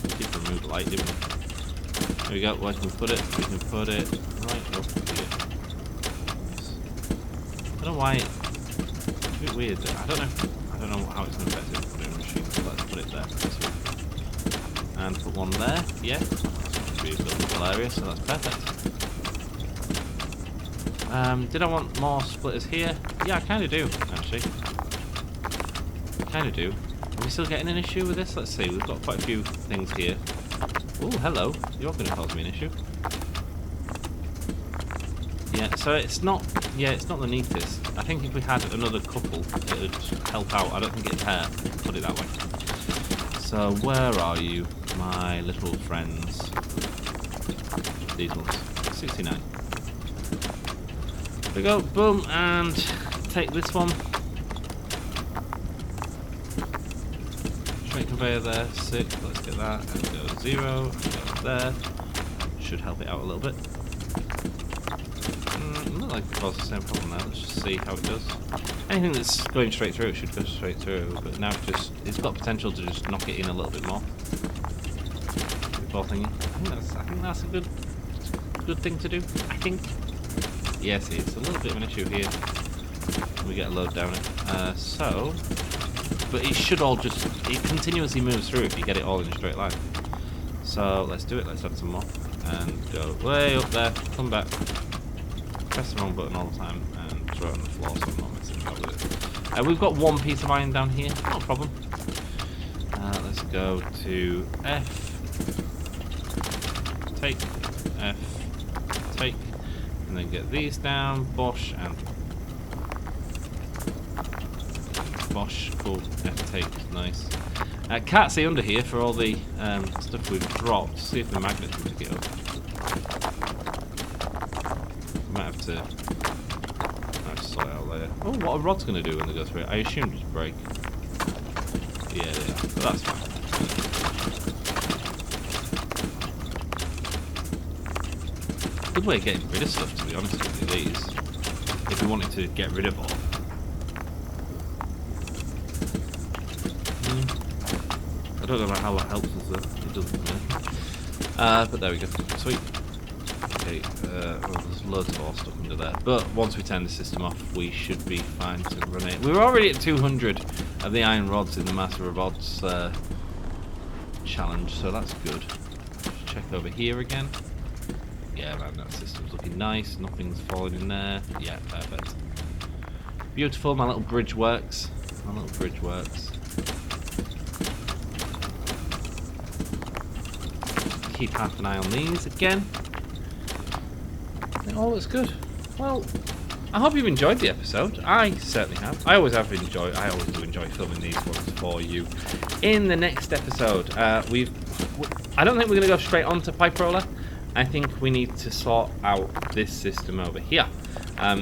We did remove the light, didn't we? There we go. Where can we put it? We can put it right up here. I don't know why. It's a bit weird. I don't know how it's going to affect it. Put it in the machine. So let's put it there. And put one there, yeah. That's a little area, so that's perfect. Did I want more splitters here? Yeah, I kind of do, actually. Kind of do. Are we still getting an issue with this? Let's see, we've got quite a few things here. Oh, hello. You're going to cause me an issue. Yeah, so it's not the neatest. I think if we had another couple, it would help out. I don't think it'd hurt, put it that way. So, where are you? My little friends. These ones. 69. There we go. Boom. And take this one. Straight conveyor there. 6. Let's get that. And go 0. And go there. Should help it out a little bit. Not like it causes the same problem now. Let's just see how it does. Anything that's going straight through, it should go straight through. But now it's got potential to just knock it in a little bit more. Before thingy. I think that's a good thing to do. I think. Yeah, see, it's a little bit of an issue here. We get a load down it. But it should all it continuously moves through if you get it all in a straight line. So let's do it. Let's add some more and go way up there. Come back. Press the wrong button all the time and throw it on the floor so I'm not messing about with it. We've got one piece of iron down here. Not a problem. Let's go to F. Take, F, take, and then get these down, Bosch, and Bosch, cool, F, take, nice. Can't see under here for all the stuff we've dropped. See if the magnet can pick it up. Might have to sort it out later. Oh, what are rods going to do when they go through it? I assume just break. Yeah, they are, but that's fine. Good way of getting rid of stuff, to be honest with you, these. If you wanted to get rid of all. I don't know how that helps us though. It doesn't really. But there we go. Sweet. Okay, well, there's loads of ore stuff under there. But once we turn the system off, we should be fine to run it. We were already at 200 of the iron rods in the Master of Rods challenge, so that's good. Just check over here again. Yeah, man, that system's looking nice. Nothing's falling in there. Yeah, perfect. Beautiful. My little bridge works. Keep half an eye on these again. It all looks good. Well, I hope you've enjoyed the episode. I certainly have. I always do enjoy filming these ones for you. In the next episode, I don't think we're going to go straight on to Pipe Roller. I think we need to sort out this system over here.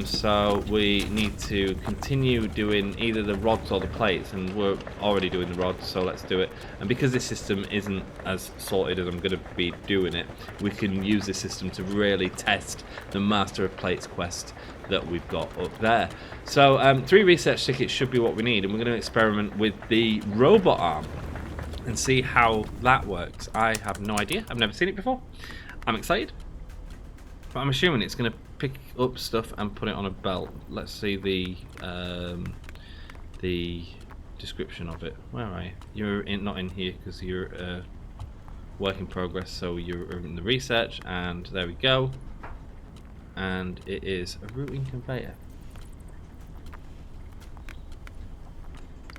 So we need to continue doing either the rods or the plates, and we're already doing the rods, so let's do it. And because this system isn't as sorted as I'm going to be doing it, we can use this system to really test the Master of Plates quest that we've got up there. So 3 research tickets should be what we need, and we're going to experiment with the robot arm and see how that works. I have no idea. I've never seen it before. I'm excited, but I'm assuming it's going to pick up stuff and put it on a belt. Let's see the description of it. Where are you? You're not in here because you're work in progress, so you're in the research, and there we go. And it is a routing conveyor.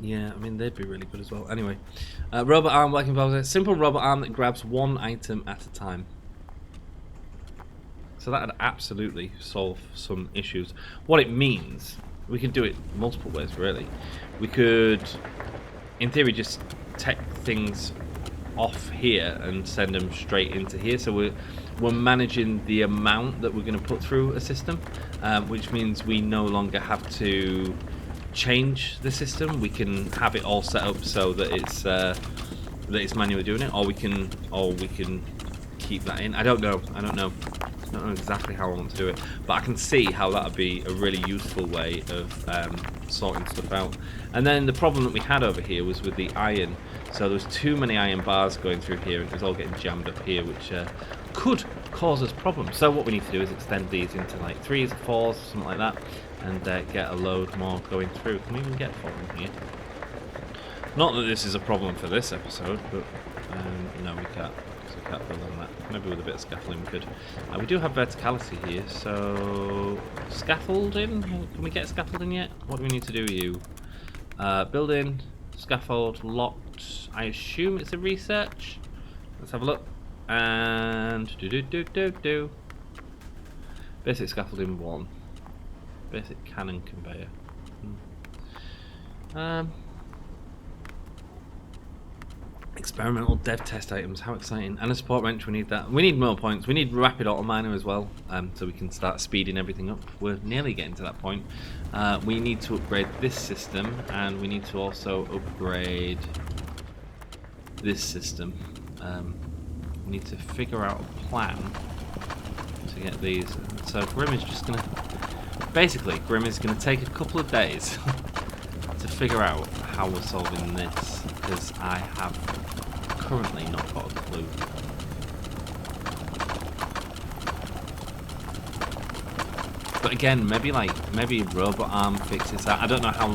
Yeah, I mean, they'd be really good as well. Anyway, robot arm working progress. Simple robot arm that grabs one item at a time. So that would absolutely solve some issues. What it means, we could do it multiple ways, really. We could, in theory, just take things off here and send them straight into here. So we're managing the amount that we're going to put through a system, which means we no longer have to change the system. We can have it all set up so that it's manually doing it, or we can keep that in. I don't know exactly how I want to do it, but I can see how that would be a really useful way of sorting stuff out. And then the problem that we had over here was with the iron. So there was too many iron bars going through here, and it was all getting jammed up here, which could cause us problems. So what we need to do is extend these into like 3s or 4s, something like that, and get a load more going through. Can we even get 4 in here? Not that this is a problem for this episode, but no, we can't. We can't build on that. Maybe with a bit of scaffolding we could. We do have verticality here, so scaffolding. Can we get scaffolding yet? What do we need to do? You building, scaffold, locked. I assume it's a research. Let's have a look. And do. Basic scaffolding 1. Basic cannon conveyor. Experimental dev test items, how exciting. And a support wrench, we need that. We need more points. We need rapid auto miner as well, so we can start speeding everything up. We're nearly getting to that point. We need to upgrade this system, and we need to also upgrade this system. We need to figure out a plan to get these. So Grim is just going to... Basically, Grim is going to take a couple of days to figure out how we're solving this, because I have currently not got a clue. But again, maybe robot arm fixes that. I don't know how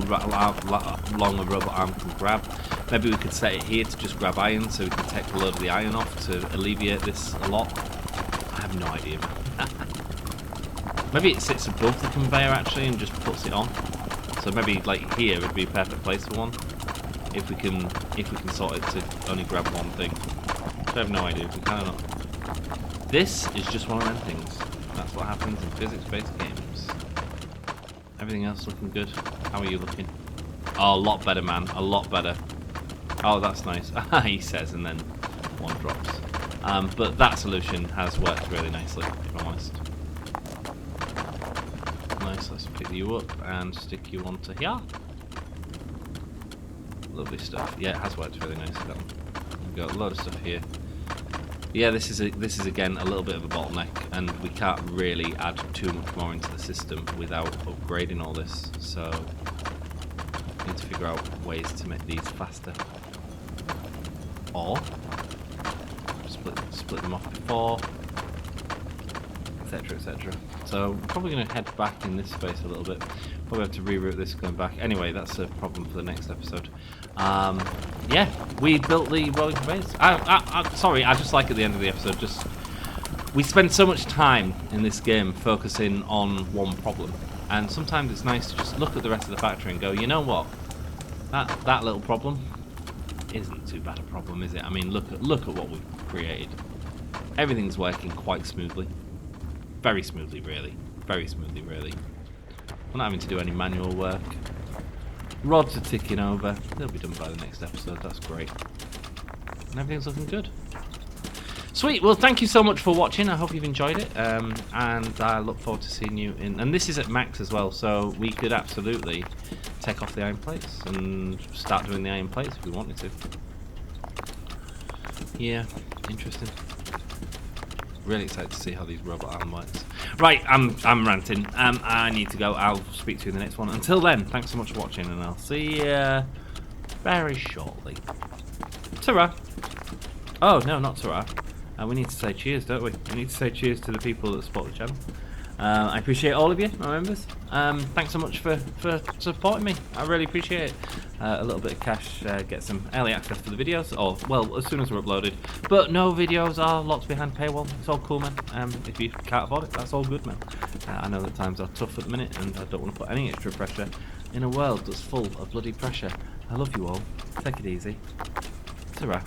long a robot arm can grab. Maybe we could set it here to just grab iron, so we can take a load of the iron off to alleviate this a lot. I have no idea. Maybe it sits above the conveyor actually and just puts it on. So maybe like here would be a perfect place for one, if we can sort it to only grab one thing. I have no idea. We kind of not. This is just one of them things. That's what happens in physics-based games. Everything else looking good. How are you looking? Oh, a lot better, man. A lot better. Oh, that's nice. He says, and then one drops. But that solution has worked really nicely, if I'm honest. Nice, let's pick you up and stick you onto here. Lovely stuff. Yeah, it has worked really nicely. That one. We've got a lot of stuff here. Yeah, this is again a little bit of a bottleneck, and we can't really add too much more into the system without upgrading all this. So we need to figure out ways to make these faster, or split them off before, etc., etc. So we're probably going to head back in this space a little bit. Probably have to reroute this going back. Anyway, that's a problem for the next episode. Yeah, we built the rolling conveyors. Sorry, I just like at the end of the episode, we spend so much time in this game focusing on one problem, and sometimes it's nice to just look at the rest of the factory and go, you know what, that little problem isn't too bad a problem, is it? I mean, look at what we've created. Everything's working quite smoothly. Very smoothly, really. Very smoothly, really. We're not having to do any manual work. Rods are ticking over. They'll be done by the next episode. That's great. And everything's looking good. Sweet. Well, thank you so much for watching. I hope you've enjoyed it. And I look forward to seeing you in... And this is at max as well, so we could absolutely take off the iron plates and start doing the iron plates if we wanted to. Yeah, interesting. Really excited to see how these robot arm works. Right, I'm ranting. I need to go. I'll speak to you in the next one. Until then, thanks so much for watching, and I'll see you very shortly. Ta-ra. Oh, no, not ta-ra. We need to say cheers, don't we? We need to say cheers to the people that support the channel. I appreciate all of you, my members. Thanks so much for supporting me. I really appreciate it. A little bit of cash, get some early access to the videos, or, well, as soon as they're uploaded. But no videos are locked behind paywall. It's all cool, man. If you can't afford it, that's all good, man. I know that times are tough at the minute, and I don't want to put any extra pressure in a world that's full of bloody pressure. I love you all. Take it easy. Ta-ra.